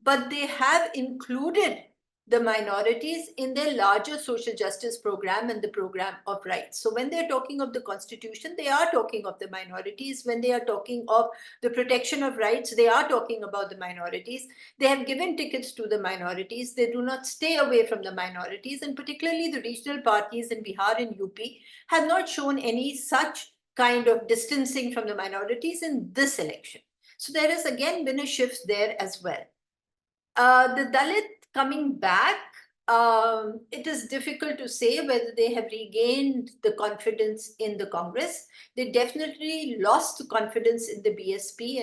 but they have included the minorities in their larger social justice program and the program of rights. So when they're talking of the constitution, they are talking of the minorities. When they are talking of the protection of rights, they are talking about the minorities. They have given tickets to the minorities. They do not stay away from the minorities. And particularly the regional parties in Bihar and UP have not shown any such kind of distancing from the minorities in this election. So there has again been a shift there as well. The Dalit coming back, it is difficult to say whether they have regained the confidence in the Congress. They definitely lost the confidence in the BSP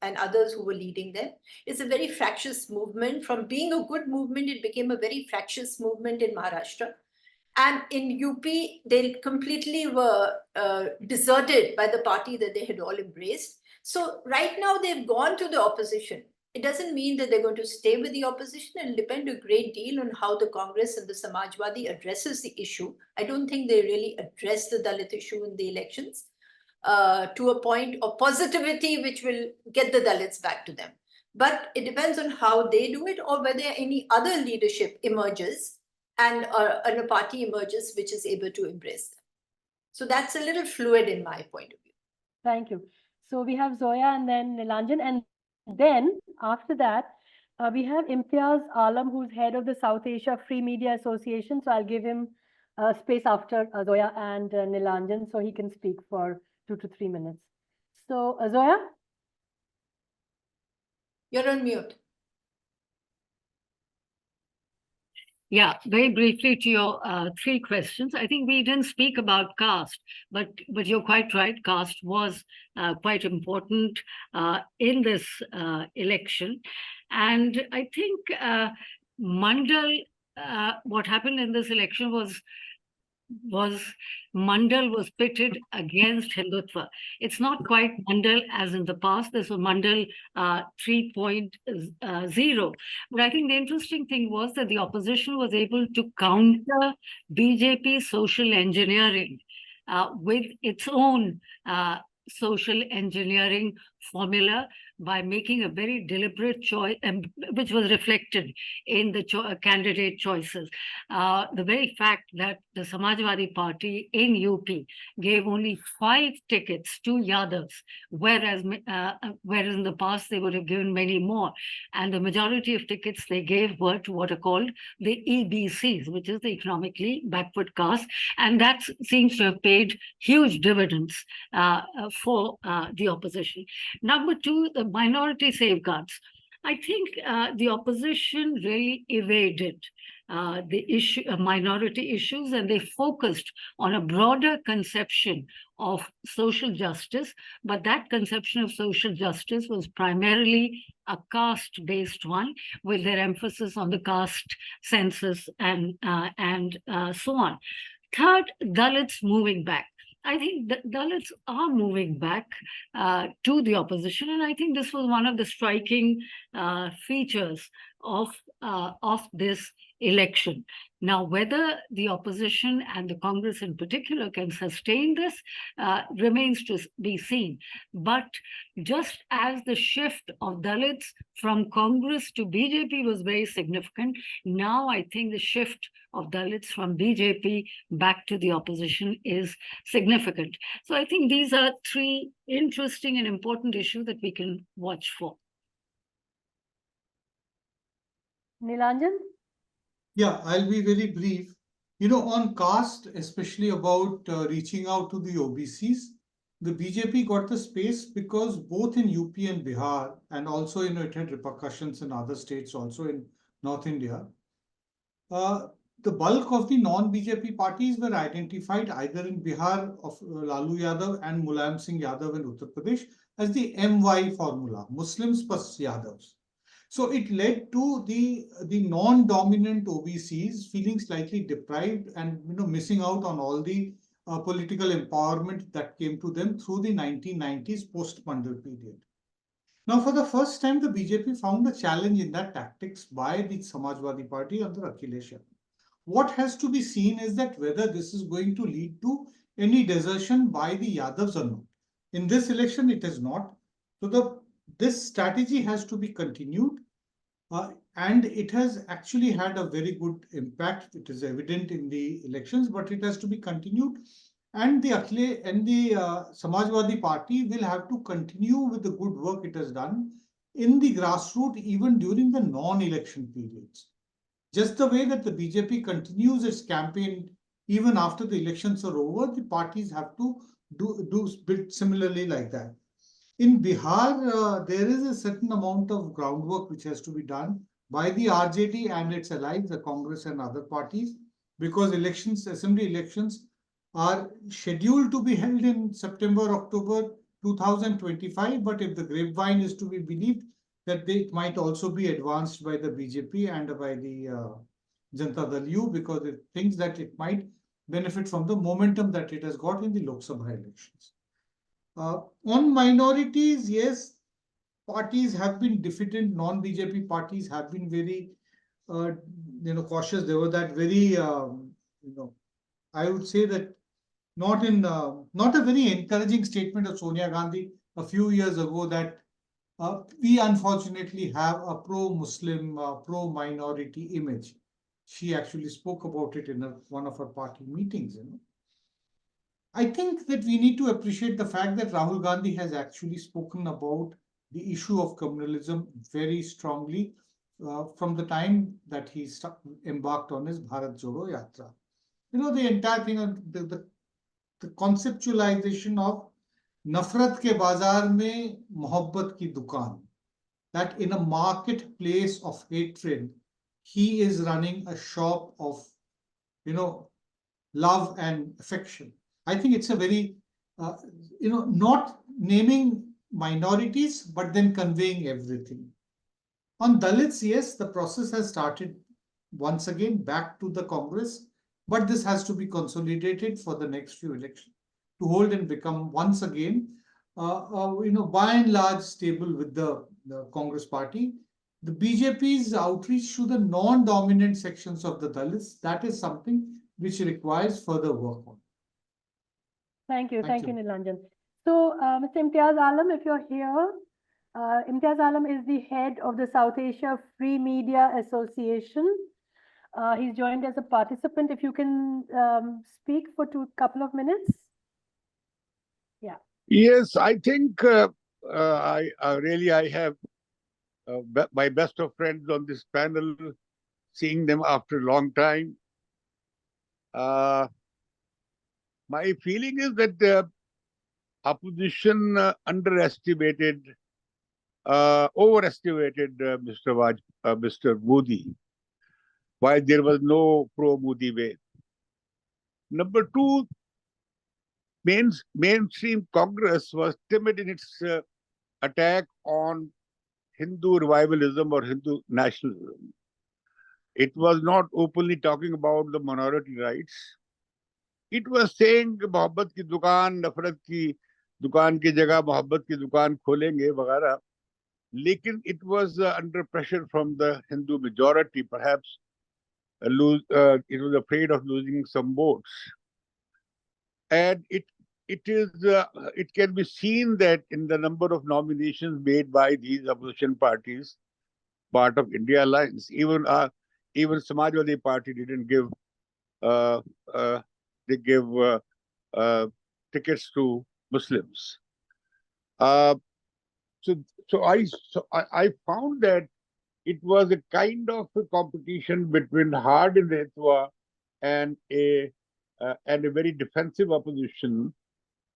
and others who were leading them. It's a very fractious movement. From being a good movement, it became a very fractious movement in Maharashtra. And in UP, they completely were deserted by the party that they had all embraced. So right now they've gone to the opposition. It doesn't mean that they're going to stay with the opposition. It'll depend a great deal on how the Congress and the Samajwadi addresses the issue. I don't think they really address the Dalit issue in the elections to a point of positivity which will get the Dalits back to them. But it depends on how they do it or whether any other leadership emerges and a party emerges which is able to embrace them. So that's a little fluid in my point of view. Thank you. So we have Zoya and then Nilanjan, and then after that, we have Imtiaz Alam, who's head of the South Asia Free Media Association. So I'll give him space after Zoya and Nilanjan so he can speak for 2 to 3 minutes. So Zoya? You're on mute. Yeah, very briefly to your three questions. I think we didn't speak about caste, but you're quite right. Caste was quite important in this election, and I think Mandal. What happened in this election was Mandal was pitted against Hindutva. It's not quite Mandal as in the past. This was Mandal 3.0. But I think the interesting thing was that the opposition was able to counter BJP social engineering with its own social engineering formula by making a very deliberate choice, which was reflected in the candidate choices. The very fact that the Samajwadi Party in UP gave only 5 tickets to Yadavs, whereas in the past they would have given many more. And the majority of tickets they gave were to what are called the EBCs, which is the economically backward caste. And that seems to have paid huge dividends for the opposition. Number 2, the minority safeguards. I think the opposition really evaded the issue of minority issues, and they focused on a broader conception of social justice. But that conception of social justice was primarily a caste-based one, with their emphasis on the caste census and so on. Third, Dalits moving back. I think the Dalits are moving back to the opposition, and I think this was one of the striking features of this election. Now, whether the opposition and the Congress in particular can sustain this remains to be seen. But just as the shift of Dalits from Congress to BJP was very significant, now I think the shift of Dalits from BJP back to the opposition is significant. So I think these are 3 interesting and important issues that we can watch for. Nilanjan? Yeah, I'll be very brief. On caste, especially about reaching out to the OBCs, the BJP got the space because both in UP and Bihar, and also it had repercussions in other states also in North India, the bulk of the non-BJP parties were identified either in Bihar of Lalu Yadav and Mulayam Singh Yadav in Uttar Pradesh as the MY formula, Muslims plus Yadavs. So it led to the non-dominant OBCs feeling slightly deprived and missing out on all the political empowerment that came to them through the 1990s post-Mandal period. Now, for the first time, the BJP found a challenge in that tactics by the Samajwadi Party under Akhilesh Yadav. What has to be seen is that whether this is going to lead to any desertion by the Yadavs or not. In this election, it is not. So this strategy has to be continued, and it has actually had a very good impact. It is evident in the elections, but it has to be continued. And the Samajwadi Party will have to continue with the good work it has done in the grassroots, even during the non-election periods. Just the way that the BJP continues its campaign even after the elections are over, the parties have to do bit similarly like that. In Bihar, there is a certain amount of groundwork which has to be done by the RJD and its allies, the Congress and other parties, because assembly elections are scheduled to be held in September, October 2025. But if the grapevine is to be believed, that they might also be advanced by the BJP and by the Janata Dal U, because it thinks that it might benefit from the momentum that it has got in the Lok Sabha elections. On minorities, yes, parties have been diffident. Non-BJP parties have been very, cautious. There was that very, I would say that not a very encouraging statement of Sonia Gandhi a few years ago that we unfortunately have a pro-Muslim, pro-minority image. She actually spoke about it in one of her party meetings. I think that we need to appreciate the fact that Rahul Gandhi has actually spoken about the issue of communalism very strongly from the time that he embarked on his Bharat Jodo Yatra. The entire thing of the conceptualization of Nafrat ke bazaar mein mohabbat ki dukaan, that in a marketplace of hatred, he is running a shop of, love and affection. I think it's a very, not naming minorities, but then conveying everything. On Dalits, yes, the process has started once again back to the Congress, but this has to be consolidated for the next few elections to hold and become once again, by and large stable with the Congress party. The BJP's outreach to the non-dominant sections of the Dalits, that is something which requires further work on. Thank you. Thank Thank you, you. Nilanjan. So, Mr. Imtiaz Alam, if you're here, Imtiaz Alam is the head of the South Asia Free Media Association. He's joined as a participant. If you can speak for couple of minutes. Yeah. Yes, I think I have my best of friends on this panel, seeing them after a long time. My feeling is that the opposition overestimated Mr. Modi, while there was no pro-Modi wave. Number two, mainstream Congress was timid in its attack on Hindu revivalism or Hindu nationalism. It was not openly talking about the minority rights. It was saying मोहब्बत की दुकान, नफरत की दुकान की जगह मोहब्बत की दुकान खोलेंगे वगैरह. Lekin it was under pressure from the Hindu majority, perhaps it was afraid of losing some votes. And it can be seen that in the number of nominations made by these opposition parties, part of India Alliance, even Samajwadi Party didn't give they give tickets to Muslims. So I found that it was a kind of a competition between hard Hindutva and a very defensive opposition,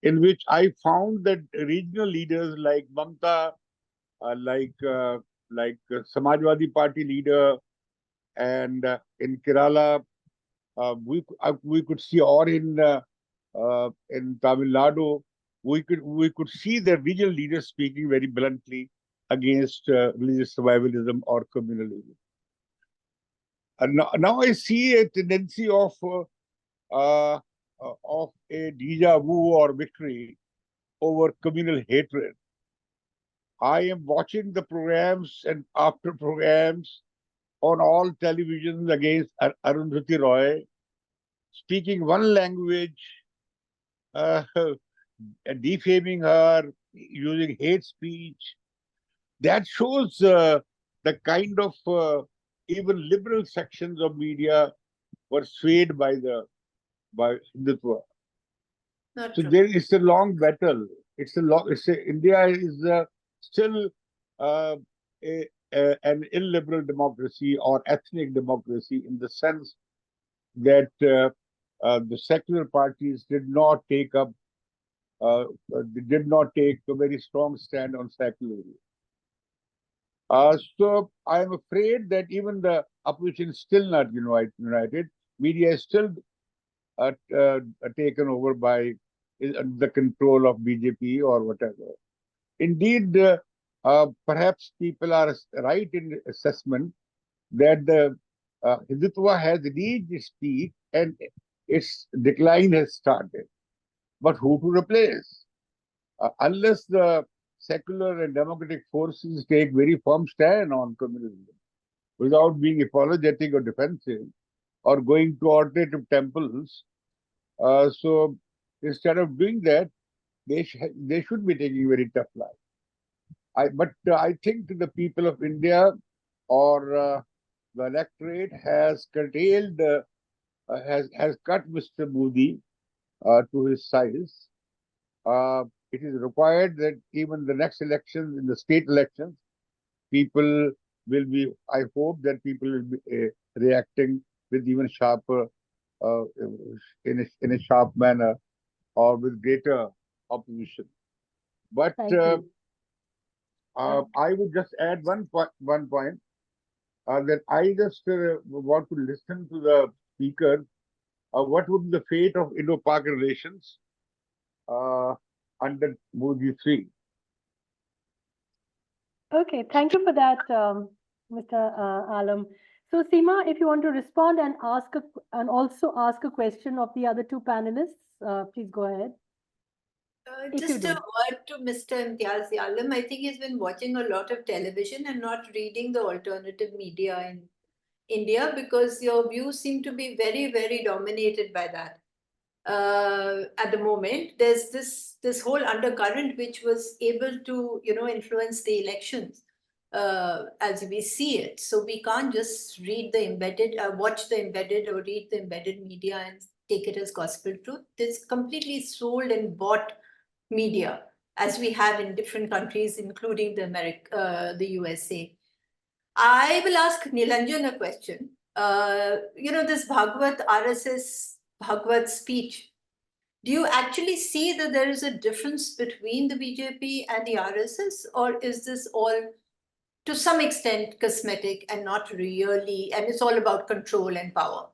in which I found that regional leaders like Mamta, like Samajwadi Party leader, and in Kerala, we could see, or in Tamil Nadu, we could see the regional leaders speaking very bluntly against religious survivalism or communalism. And now I see a tendency of a déjà vu or victory over communal hatred. I am watching the programs and after programs on all televisions against Arundhati Roy, speaking one language, defaming her, using hate speech. That shows the kind of even liberal sections of media were swayed by Hindutva. So there is a long battle. India is still an illiberal democracy or ethnic democracy, in the sense that the secular parties did not take a very strong stand on secularism. So I am afraid that even the opposition is still not united. Media is still taken over by the control of BJP or whatever. Indeed, perhaps people are right in assessment that the Hindutva has reached its peak and its decline has started. But who to replace? Unless the secular and democratic forces take very firm stand on communalism without being apologetic or defensive or going to alternative temples. So instead of doing that, they should be taking very tough life. But I think the people of India or the electorate has curtailed, has cut Mr. Modi to his size. It is required that even the next elections, in the state elections, people will be, I hope that people will be reacting with even sharper, in a sharp manner, or with greater opposition. But I would just add one point. then I just want to listen to the speaker. What would be the fate of Indo-Pak relations under Modi 3? Okay, thank you for that, Mr. Alam. So Seema, if you want to respond and also ask a question of the other two panelists, please go ahead. Just a word to Mr. Imtiaz Alam. I think he's been watching a lot of television and not reading the alternative media in India, because your views seem to be very, very dominated by that. At the moment, there's this whole undercurrent which was able to, influence the elections as we see it. So we can't just read the embedded, watch the embedded or read the embedded media and take it as gospel truth. It's completely sold and bought media, as we have in different countries, including the USA. I will ask Nilanjan a question. This Bhagavad RSS Bhagavad speech, do you actually see that there is a difference between the BJP and the RSS, or is this all to some extent cosmetic and not really, and it's all about control and power?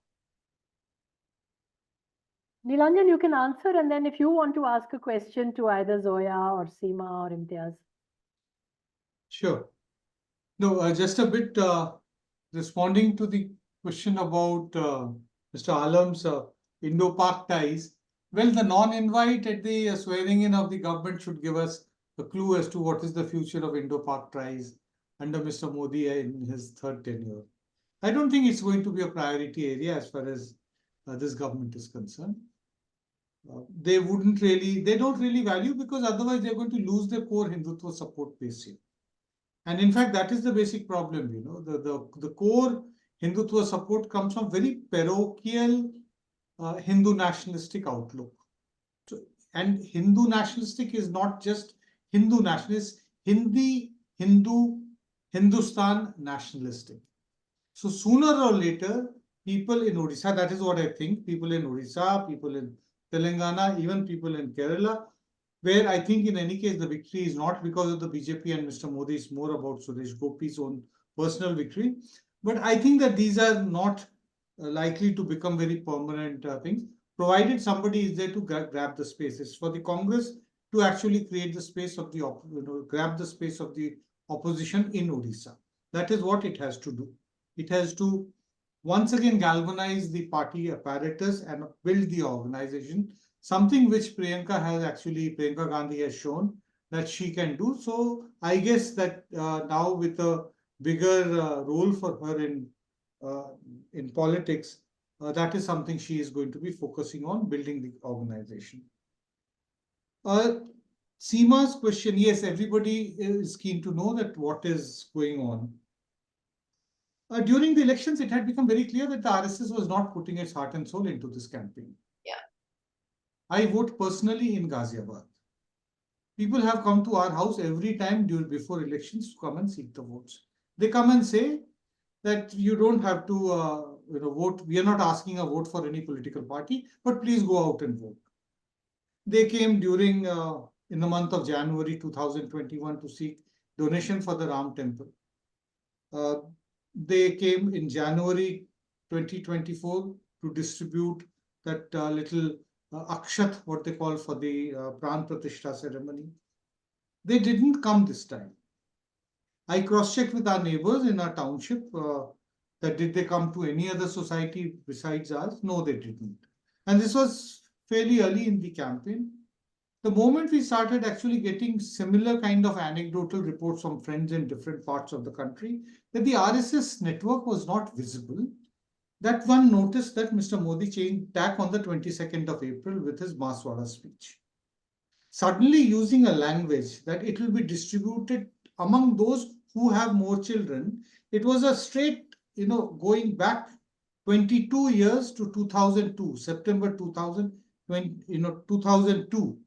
Nilanjan, you can answer, and then if you want to ask a question to either Zoya or Seema or Imtiaz. Sure. No, just a bit responding to the question about Mr. Alam's Indo-Pak ties. Well, the non-invite at the swearing in of the government should give us a clue as to what is the future of Indo-Pak ties under Mr. Modi in his third tenure. I don't think it's going to be a priority area as far as this government is concerned. They don't really value, because otherwise they're going to lose their core Hindutva support base here. And in fact, that is the basic problem. The core Hindutva support comes from very parochial Hindu nationalistic outlook. And Hindu nationalistic is not just Hindu nationalist, Hindustan nationalistic. So sooner or later, people in Odisha, that is what I think, people in Odisha, people in Telangana, even people in Kerala, where I think in any case the victory is not because of the BJP and Mr. Modi, it's more about Suresh Gopi's own personal victory. But I think that these are not likely to become very permanent things, provided somebody is there to grab the space. It's for the Congress to actually create the space of the, grab the space of the opposition in Odisha. That is what it has to do. It has to once again galvanize the party apparatus and build the organization, something which Priyanka Gandhi has shown that she can do. So I guess that now with a bigger role for her in politics, that is something she is going to be focusing on, building the organization. Seema's question, yes, everybody is keen to know that what is going on. During the elections, it had become very clear that the RSS was not putting its heart and soul into this campaign. Yeah. I vote personally in Ghaziabad. People have come to our house every time before elections to come and seek the votes. They come and say that you don't have to vote. We are not asking a vote for any political party, but please go out and vote. They came during in the month of January 2021 to seek donation for the Ram temple. They came in January 2024 to distribute that little akshat, what they call for the Pran Pratishtha ceremony. They didn't come this time. I cross-checked with our neighbors in our township that did they come to any other society besides ours? No, they didn't. And this was fairly early in the campaign. The moment we started actually getting similar kind of anecdotal reports from friends in different parts of the country, that the RSS network was not visible, that one noticed that Mr. Modi changed tack on the 22nd of April with his Maswara speech. Suddenly using a language that it will be distributed among those who have more children, it was a straight, going back 22 years to 2002, September 2002.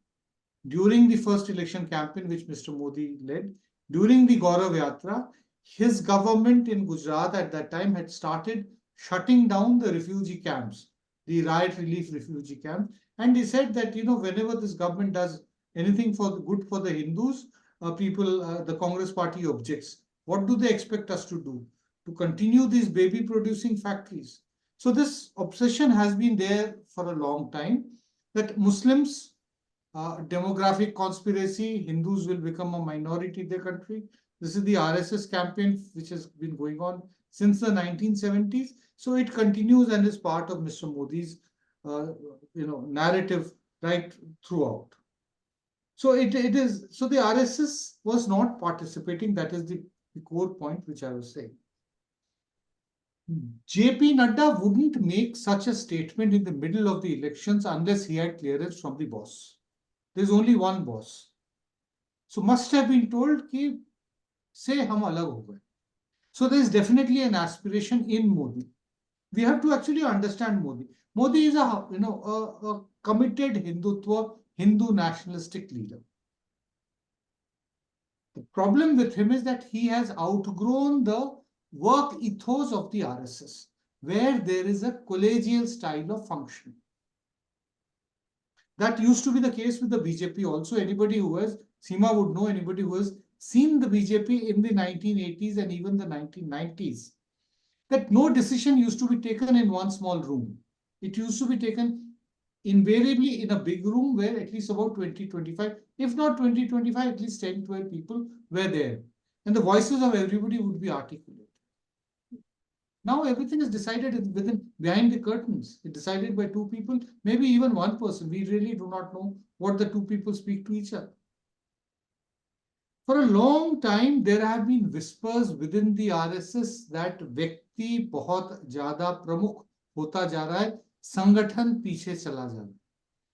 During the first election campaign, which Mr. Modi led, during the Gaurav Yatra, his government in Gujarat at that time had started shutting down the refugee camps, the riot relief refugee camps. And he said that, whenever this government does anything good for the Hindus, the Congress party objects. What do they expect us to do? to continue these baby producing factories. So this obsession has been there for a long time, that Muslims, demographic conspiracy, Hindus will become a minority in their country. This is the RSS campaign which has been going on since the 1970s. So it continues and is part of Mr. Modi's narrative right throughout. So it is, so the RSS was not participating. That is the core point which I was saying. JP Nadda wouldn't make such a statement in the middle of the elections unless he had clearance from the boss. There's only one boss. So must have been told ki say hum alag ho gaye. So there is definitely an aspiration in Modi. We have to actually understand Modi. Modi is a committed Hindutva, Hindu nationalistic leader. The problem with him is that he has outgrown the work ethos of the RSS, where there is a collegial style of functioning. That used to be the case with the BJP also. Anybody who has, Seema would know, anybody who has seen the BJP in the 1980s and even the 1990s, that no decision used to be taken in one small room. It used to be taken invariably in a big room where at least about 20, 25, if not 20, 25, at least 10, 12 people were there. And the voices of everybody would be articulate. Now everything is decided behind the curtains. It's decided by two people, maybe even one person. We really do not know what the two people speak to each other. For a long time, there have been whispers within the RSS that व्यक्ति बहुत ज़्यादा प्रमुख होता जा रहा है, संगठन पीछे चला जा रहा है.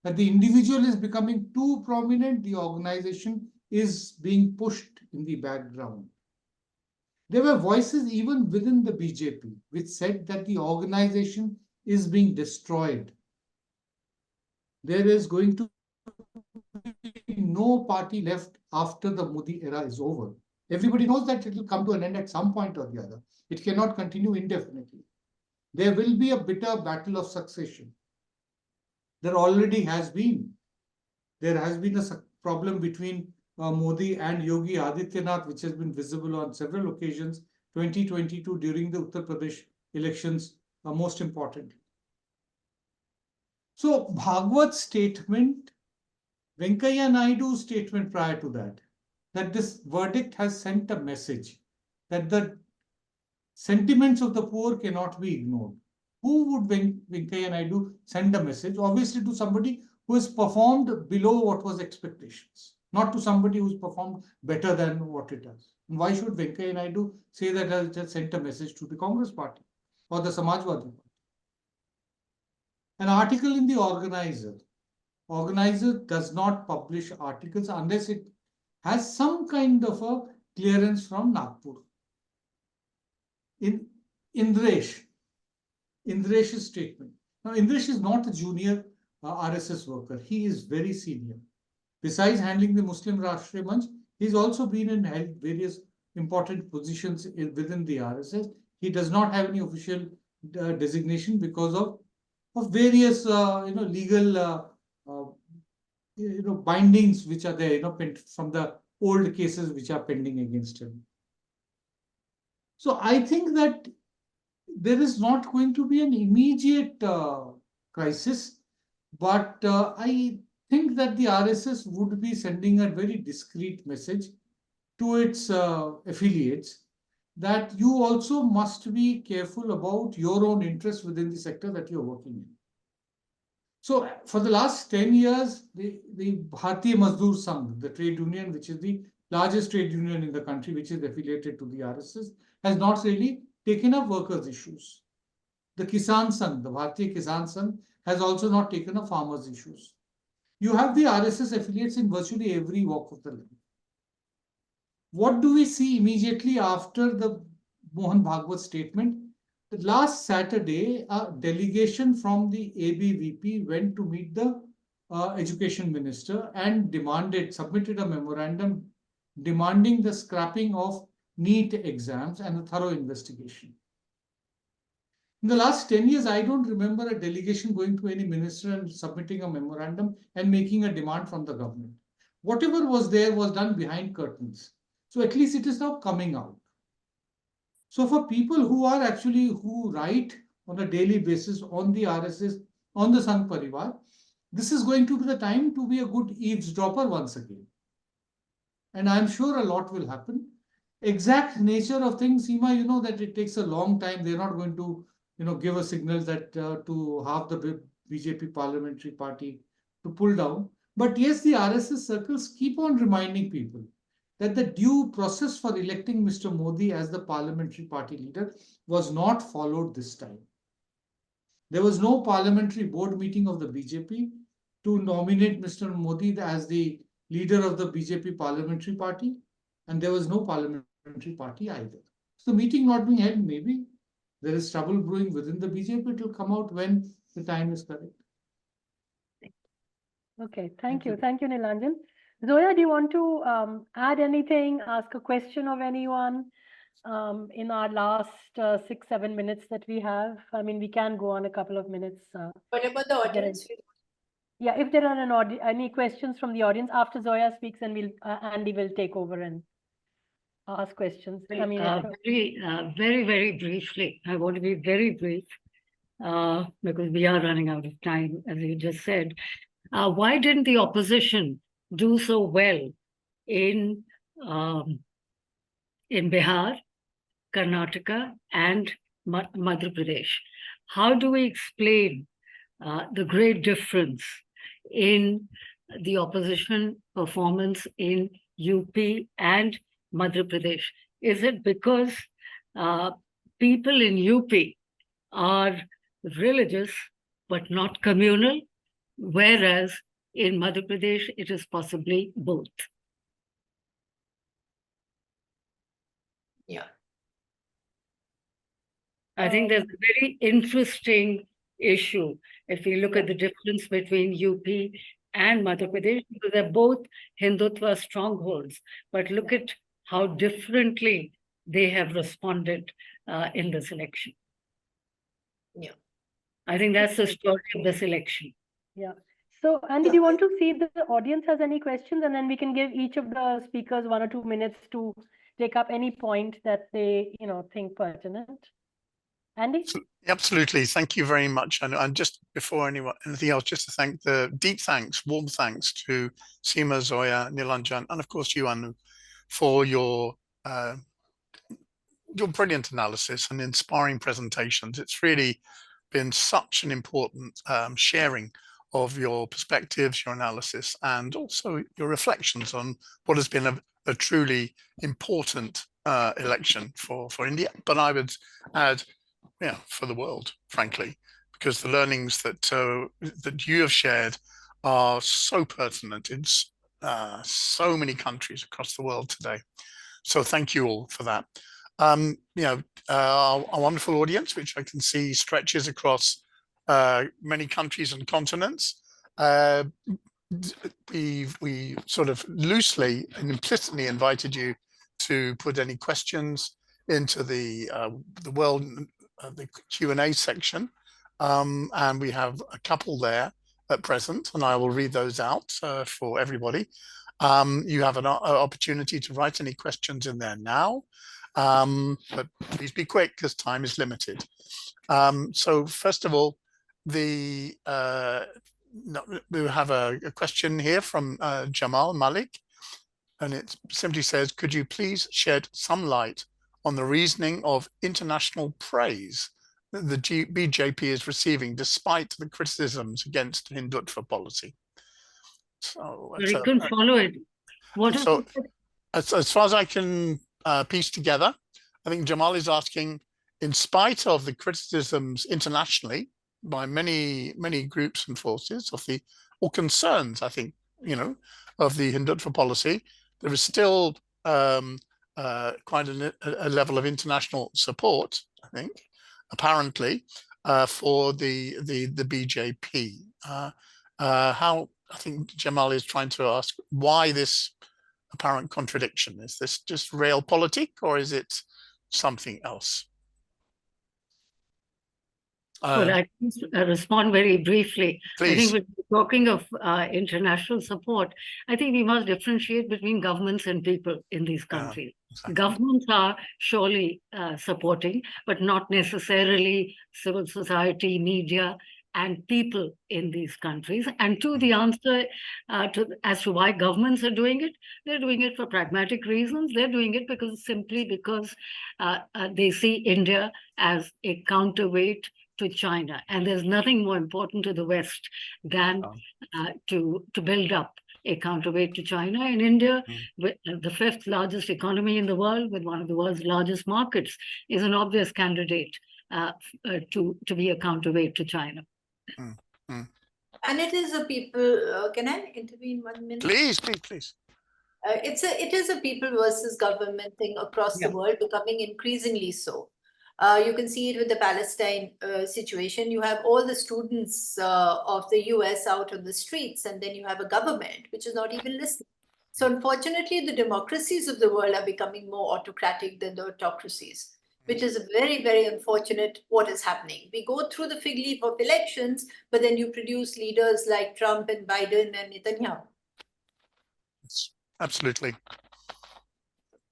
That the individual is becoming too prominent, the organization is being pushed in the background. There were voices even within the BJP which said that the organization is being destroyed. There is going to be no party left after the Modi era is over. Everybody knows that it will come to an end at some point or the other. It cannot continue indefinitely. There will be a bitter battle of succession. There already has been. There has been a problem between Modi and Yogi Adityanath, which has been visible on several occasions, 2022 during the Uttar Pradesh elections, most importantly. So Bhagwat's statement, Venkaiah Naidu's statement prior to that, that this verdict has sent a message that the sentiments of the poor cannot be ignored. Who would Venkaiah Naidu send a message? Obviously to somebody who has performed below what was expectations, not to somebody who's performed better than what it does. And why should Venkaiah Naidu say that I just sent a message to the Congress party or the Samajwadi Party? An article in the Organizer does not publish articles unless it has some kind of a clearance from Nagpur. In Indresh's statement. Now, Indresh is not a junior RSS worker. He is very senior. Besides handling the Muslim Rashtriya Manch, he's also been in held various important positions within the RSS. He does not have any official designation because of various legal bindings which are there, from the old cases which are pending against him. So I think that there is not going to be an immediate crisis, but I think that the RSS would be sending a very discreet message to its affiliates that you also must be careful about your own interests within the sector that you're working in. So for the last 10 years, the Bharatiya Mazdoor Sangh, the trade union, which is the largest trade union in the country, which is affiliated to the RSS, has not really taken up workers' issues. The Kisan Sangh, the Bharatiya Kisan Sangh, has also not taken up farmers' issues. You have the RSS affiliates in virtually every walk of the life. What do we see immediately after the Mohan Bhagwat statement? Last Saturday, a delegation from the ABVP went to meet the education minister and submitted a memorandum demanding the scrapping of NEET exams and a thorough investigation. In the last 10 years, I don't remember a delegation going to any minister and submitting a memorandum and making a demand from the government. Whatever was there was done behind curtains. So at least it is now coming out. So for people who write on a daily basis on the RSS, on the Sangh Parivar, this is going to be the time to be a good eavesdropper once again. And I'm sure a lot will happen. Exact nature of things, Seema, you know that it takes a long time. They're not going to, give a signal that to half the BJP parliamentary party to pull down. But yes, the RSS circles keep on reminding people that the due process for electing Mr. Modi as the parliamentary party leader was not followed this time. There was no parliamentary board meeting of the BJP to nominate Mr. Modi as the leader of the BJP parliamentary party, and there was no parliamentary party either. So the meeting not being held, maybe there is trouble brewing within the BJP. It will come out when the time is correct. Okay, thank you. Thank you, Nilanjan. Zoya, do you want to add anything, ask a question of anyone in our last 6-7 minutes that we have? I mean, we can go on a couple of minutes. What about the audience? Yeah, if there are any questions from the audience after Zoya speaks, and we'll Andy will take over and ask questions. I mean, very, very briefly. I want to be very brief because we are running out of time, as you just said. Why didn't the opposition do so well in Bihar, Karnataka, and Madhya Pradesh? How do we explain the great difference in the opposition performance in UP and Madhya Pradesh? Is it because people in UP are religious but not communal, whereas in Madhya Pradesh it is possibly both? Yeah. I think there's a very interesting issue if we look at the difference between UP and Madhya Pradesh, because they're both Hindutva strongholds, but look at how differently they have responded in this election. Yeah. I think that's the story of this election. Yeah. So, Andy, do you want to see if the audience has any questions, and then we can give each of the speakers 1 or 2 minutes to take up any point that they, think pertinent? Andy? Absolutely. Thank you very much. And just before anything else, just to thank warm thanks to Seema, Zoya, Nilanjan, and of course you, Anu, for your brilliant analysis and inspiring presentations. It's really been such an important sharing of your perspectives, your analysis, and also your reflections on what has been a truly important election for India. But I would add, for the world, frankly, because the learnings that you have shared are so pertinent in so many countries across the world today. So thank you all for that. Our wonderful audience, which I can see stretches across many countries and continents. We sort of loosely and implicitly invited you to put any questions into the Q&A section, and we have a couple there at present, and I will read those out for everybody. You have an opportunity to write any questions in there now, but please be quick because time is limited. So first of all, we have a question here from Jamal Malik, and it simply says, could you please shed some light on the reasoning of international praise that the BJP is receiving despite the criticisms against Hindutva policy? So I couldn't follow it. As far as I can piece together, I think Jamal is asking, in spite of the criticisms internationally by many groups and forces or concerns, I think, of the Hindutva policy, there is still quite a level of international support, I think, apparently, for the BJP. How I think Jamal is trying to ask why this apparent contradiction. Is this just realpolitik or is it something else? Could I please respond very briefly? Please. I think when we're talking of international support, I think we must differentiate between governments and people in these countries. Exactly. Governments are surely supporting, but not necessarily civil society, media, and people in these countries. And to the answer as to why governments are doing it, they're doing it for pragmatic reasons. They're doing it simply because they see India as a counterweight to China. And there's nothing more important to the West than to build up a counterweight to China. And India, with the fifth largest economy in the world, with one of the world's largest markets, is an obvious candidate to be a counterweight to China. And it is a people, can I intervene 1 minute? Please, please, please. It is a people versus government thing across the world, becoming increasingly so. You can see it with the Palestine situation. You have all the students of the US out on the streets, and then you have a government which is not even listening. So unfortunately, the democracies of the world are becoming more autocratic than the autocracies, which is very, very unfortunate what is happening. We go through the fig leaf of elections, but then you produce leaders like Trump and Biden and Netanyahu. Absolutely.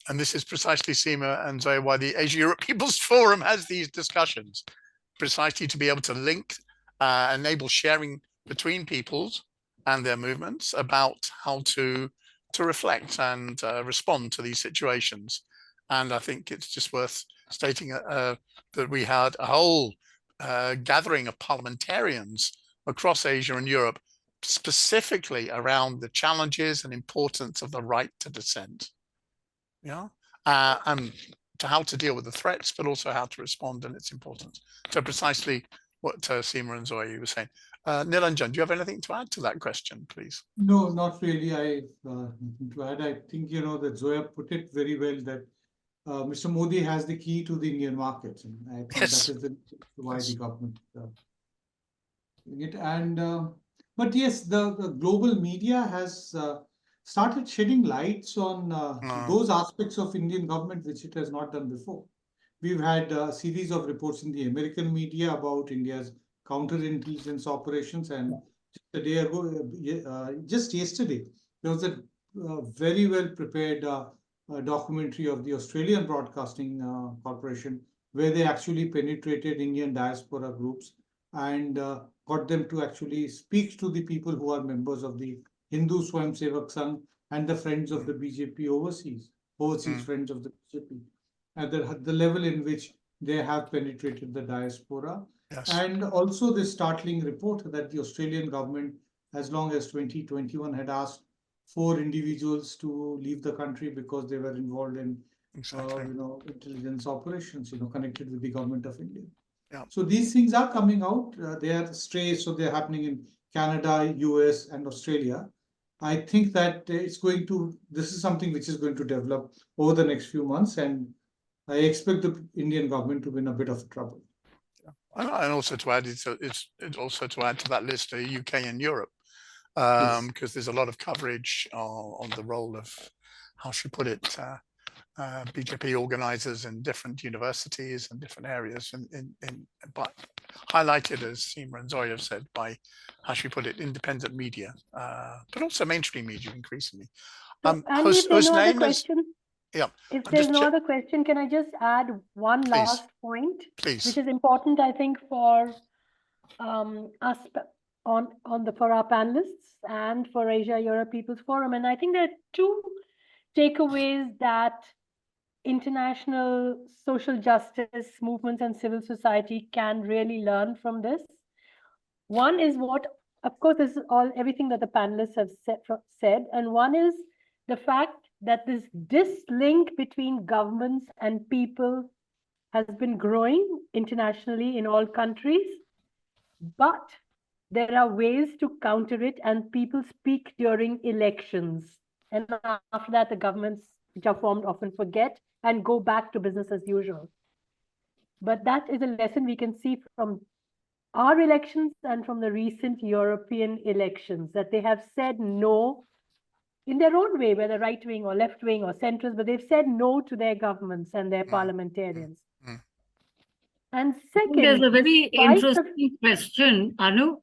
And this is precisely, Seema and Zoya, why the Asia-Europe People's Forum has these discussions, precisely to be able to link, enable sharing between peoples and their movements about how to reflect and respond to these situations. And I think it's just worth stating that we had a whole gathering of parliamentarians across Asia and Europe, specifically around the challenges and importance of the right to dissent. Yeah, and to how to deal with the threats, but also how to respond and its importance. So precisely what Seema and Zoya were saying. Nilanjan, do you have anything to add to that question, please? No, not really. Nothing to add. I think, that Zoya put it very well, that Mr. Modi has the key to the Indian markets. And I think that is why the government doing it. And but yes, the global media has started shedding lights on those aspects of Indian government which it has not done before. We've had a series of reports in the American media about India's counterintelligence operations, and a day ago, just yesterday, there was a very well prepared documentary of the Australian Broadcasting Corporation, where they actually penetrated Indian diaspora groups and got them to actually speak to the people who are members of the Hindu Swayamsevak Sangh and the friends of the BJP overseas friends of the BJP, at the level in which they have penetrated the diaspora. Yes. And also this startling report that the Australian government, as long as 2021, had asked 4 individuals to leave the country because they were involved in intelligence operations, connected with the government of India. Yeah. So these things are coming out. They are strays, so they're happening in Canada, US, and Australia. I think that this is something which is going to develop over the next few months, and I expect the Indian government to be in a bit of trouble. And also to add, it's also to add to that list, the UK and Europe, because there's a lot of coverage on the role of, how should we put it, BJP organizers in different universities and different areas, but highlighted, as Seema and Zoya have said, by, how should we put it, independent media, but also mainstream media increasingly. Andy, if there's no other question, if there's no other question, can I just add one last point, please, which is important, I think, for us for our panelists and for Asia-Europe People's Forum. And I think there are 2 takeaways that international social justice movements and civil society can really learn from this. One is of course, this is everything that the panelists have said, and one is the fact that this dislink between governments and people has been growing internationally in all countries, but there are ways to counter it, and people speak during elections. And after that, the governments which are formed often forget and go back to business as usual. But that is a lesson we can see from our elections and from the recent European elections, that they have said no in their own way, whether right wing or left wing or centrist, but they've said no to their governments and their parliamentarians. And There's second, a very despite the interesting question, Anu,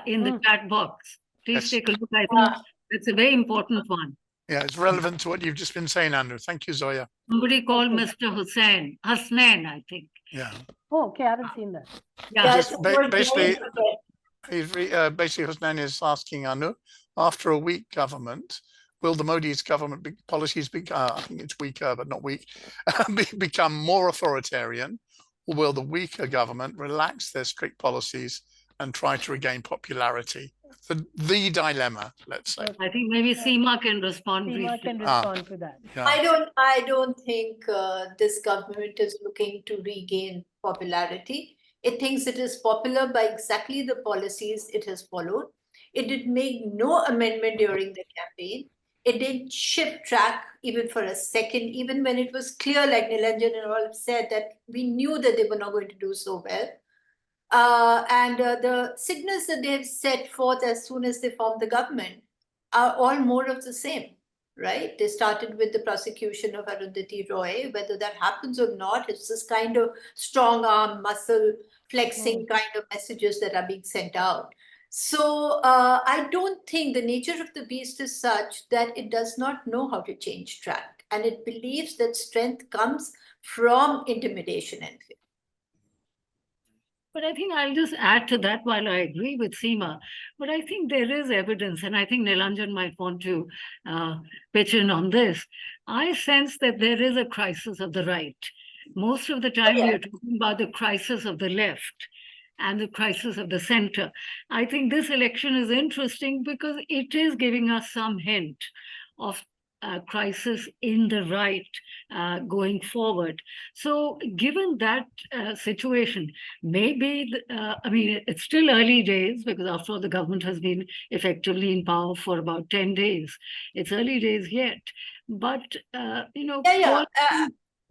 in the chat box. Please Yes. take a look. I think it's a very important one. Yeah, it's relevant to what you've just been saying, Andrew. Thank you, Zoya. Somebody called Okay. Mr. Hasnan, I think. Yeah. Oh, okay, I haven't seen that. Yeah. Just it was basically, very basically, Husnain is asking Anu, after a weak government, will the Modi's government policies be, I think it's weaker, but not weak, become more authoritarian, or will the weaker government relax their strict policies and try to regain popularity? The dilemma, let's say. I think maybe Seema can respond Seema briefly. can respond to that. Yeah. I don't think this government is looking to regain popularity. It thinks it is popular by exactly the policies it has followed. It did make no amendment during the campaign. It didn't shift track even for a second, even when it was clear, like Nilanjan and all said, that we knew that they were not going to do so well. The signals that they have set forth as soon as they formed the government are all more of the same, right? They started with the prosecution of Arundhati Roy. Whether that happens or not, it's this kind of strong arm, muscle flexing kind of messages that are being sent out. So I don't think the nature of the beast is such that it does not know how to change track. And it believes that strength comes from intimidation and fear. But I think I'll just add to that while I agree with Seema. But I think there is evidence, and I think Nilanjan might want to pitch in on this. I sense that there is a crisis of the right. Most of the time, we are talking about the crisis of the left and the crisis of the center. I think this election is interesting because it is giving us some hint of crisis in the right going forward. So given that situation, maybe, I mean, it's still early days because after all, the government has been effectively in power for about 10 days. It's early days yet. But, you know,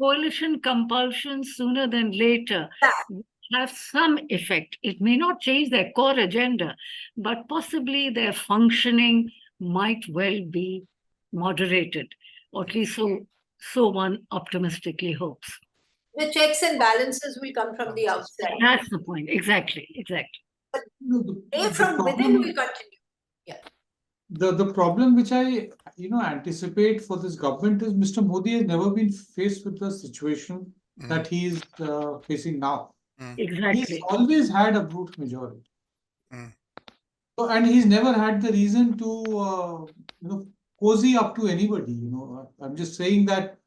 coalition compulsion sooner than later have some effect. It may not change their core agenda, but possibly their functioning might well be moderated, or at least so one optimistically hopes. The checks and balances will come from the outside. That's the point. Exactly. But from within will continue. Yeah. The problem which I anticipate for this government is Mr. Modi has never been faced with the situation that he is facing now. Exactly. He's always had a brute majority. So, and he's never had the reason to cozy up to anybody. I'm just saying that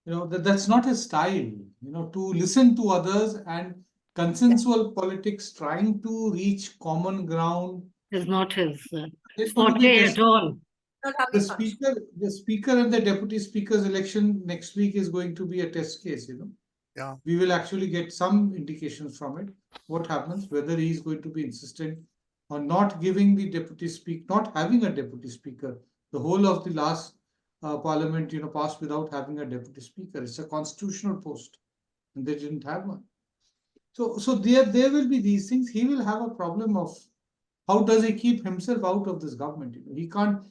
that's not his style. To listen to others and consensual politics, trying to reach common ground is not his it's going to forte be at all. the speaker and the deputy speaker's election next week is going to be a test case. Yeah. We will actually get some indications from it. What happens, whether he is going to be insistent on not giving the deputy speaker, not having a deputy speaker. The whole of the last parliament, passed without having a deputy speaker. It's a constitutional post, and they didn't have one. So there will be these things. He will have a problem of how does he keep himself out of this government. He can't,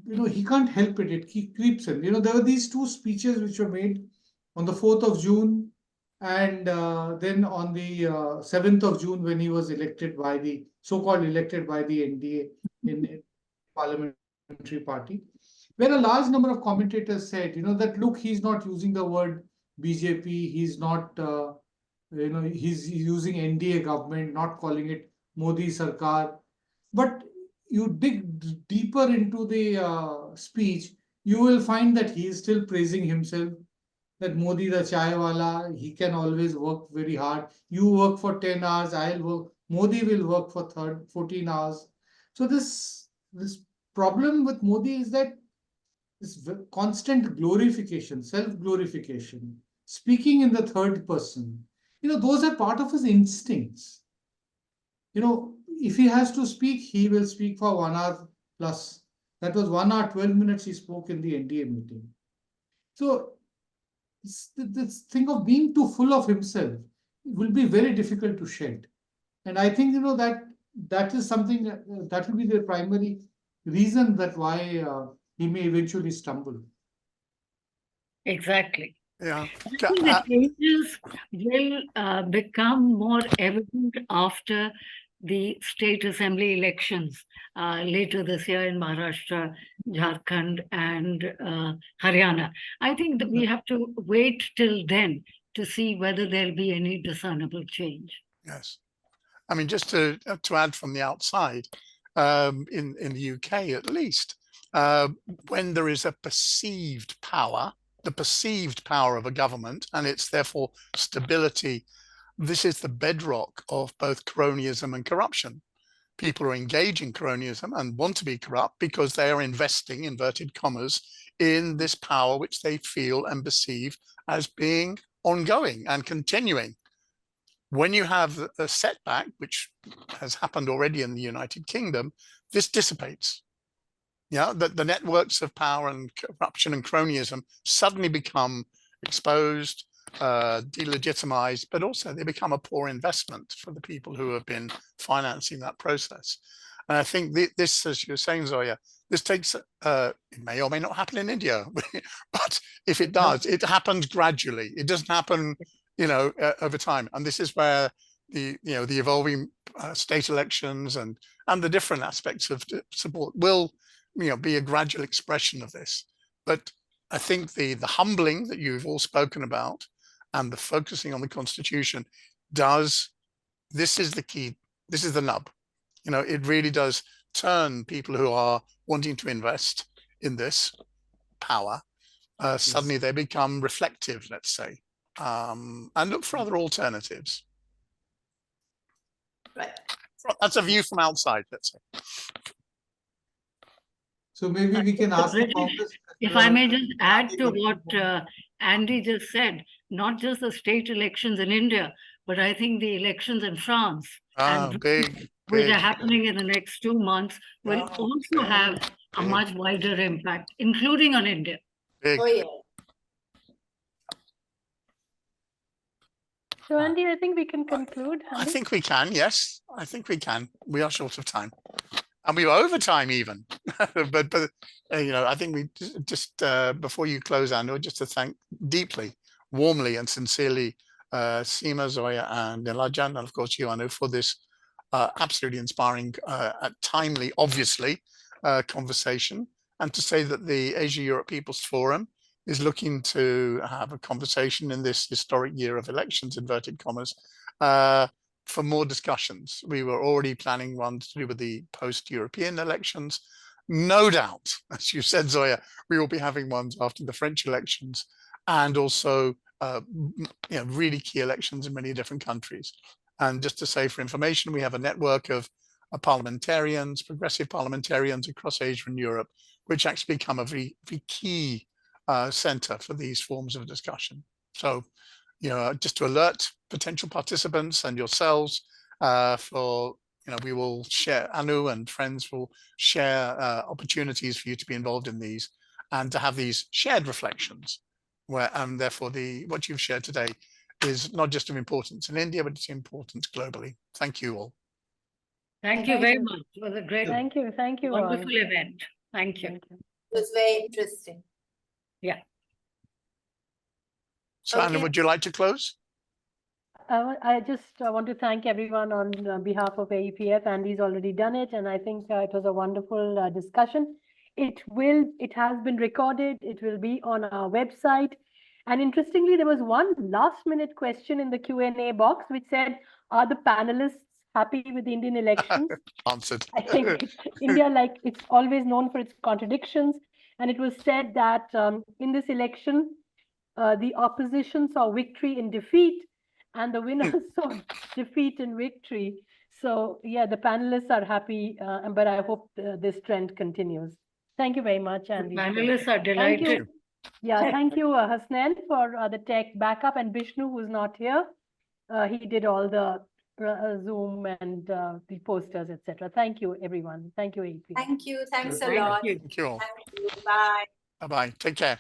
he can't help it. It creeps in. There were these two speeches which were made on the 4th of June and then on the 7th of June when he was elected by the so-called elected by the NDA in parliamentary party, where a large number of commentators said, that look, he's not using the word BJP, he's not, he's using NDA government, not calling it Modi Sarkar. But you dig deeper into the speech, you will find that he is still praising himself, that Modi the chai wala, he can always work very hard. You work for 10 hours, I'll work. Modi will work for 14 hours. So this problem with Modi is that this constant glorification, self-glorification, speaking in the third person, those are part of his instincts. If he has to speak, he will speak for 1 hour plus. That was 1 hour, 12 minutes he spoke in the NDA meeting. So this thing of being too full of himself will be very difficult to shed. And I think, that is something that will be the primary reason that why he may eventually stumble. Exactly. Yeah. I think the changes will become more evident after the state assembly elections later this year in Maharashtra, Jharkhand, and Haryana. I think that we have to wait till then to see whether there'll be any discernible change. Yes. I mean, just to add from the outside, in the UK at least, when there is a perceived power, the perceived power of a government, and it's therefore stability, this is the bedrock of both cronyism and corruption. People are engaged in cronyism and want to be corrupt because they are investing, inverted commas, in this power which they feel and perceive as being ongoing and continuing. When you have a setback, which has happened already in the United Kingdom, this dissipates. Yeah, the networks of power and corruption and cronyism suddenly become exposed, delegitimized, but also they become a poor investment for the people who have been financing that process. And I think this, as you were saying, Zoya, this takes, it may or may not happen in India, but if it does, it happens gradually. It doesn't happen, you know, over time. And this is where the evolving state elections and the different aspects of support will, you know, be a gradual expression of this. But I think the humbling that you've all spoken about and the focusing on the Constitution this is the key, this is the nub. You know, it really does turn people who are wanting to invest in this power, suddenly they become reflective, let's say, and look for other alternatives. Right. That's a view from outside, let's say. So maybe we can ask the British, Congress. if I may just add to what Andy just said, not just the state elections in India, but I think the elections in France and Britain, which are happening in the next 2 months, will also have a much wider impact, including on India. Oh, yeah. So, Andy, I think we can conclude. I think we can, yes. I think we can. We are short of time. And we were over time even. but you know, I think we just, before you close, Anu, just to thank deeply, warmly and sincerely Seema, Zoya and Nilanjan, and of course you, Anu, for this absolutely inspiring, timely, obviously, conversation. And to say that the Asia-Europe People's Forum is looking to have a conversation in this historic year of elections, inverted commas, for more discussions. We were already planning one to do with the post-European elections. No doubt, as you said, Zoya, we will be having ones after the French elections and also you know, really key elections in many different countries. And just to say for information, we have a network of parliamentarians, progressive parliamentarians across Asia and Europe, which actually become a very, very key center for these forms of discussion. So, you know, just to alert potential participants and yourselves for, you know, we will share, Anu and friends will share opportunities for you to be involved in these and to have these shared reflections where, and therefore what you've shared today is not just of importance in India, but it's important globally. Thank you all. Thank you very much. It was a great, Thank you wonderful all. event. Thank you. It was very interesting. Yeah. So, Anu, would you like to close? I just want to thank everyone on behalf of AEPF. Andy's already done it, and I think it was a wonderful discussion. It has been recorded. It will be on our website. And interestingly, there was one last-minute question in the Q&A box which said, "Are the panelists happy with the Indian elections?" Answered. I think India, like, it's always known for its contradictions, and it was said that in this election, the opposition saw victory in defeat, and the winners saw defeat in victory. So yeah, the panelists are happy, but I hope this trend continues. Thank you very much, Andy. The panelists are delighted. Thank you. Yeah, thank you, Hasnan, for the tech backup, and Vishnu, who's not here. He did all the Zoom and the posters, etc. Thank you, everyone. Thank you, AP. Thank you. Thanks a Thank lot. you. Thank you all. Thank you. Bye. Bye-bye. Take care.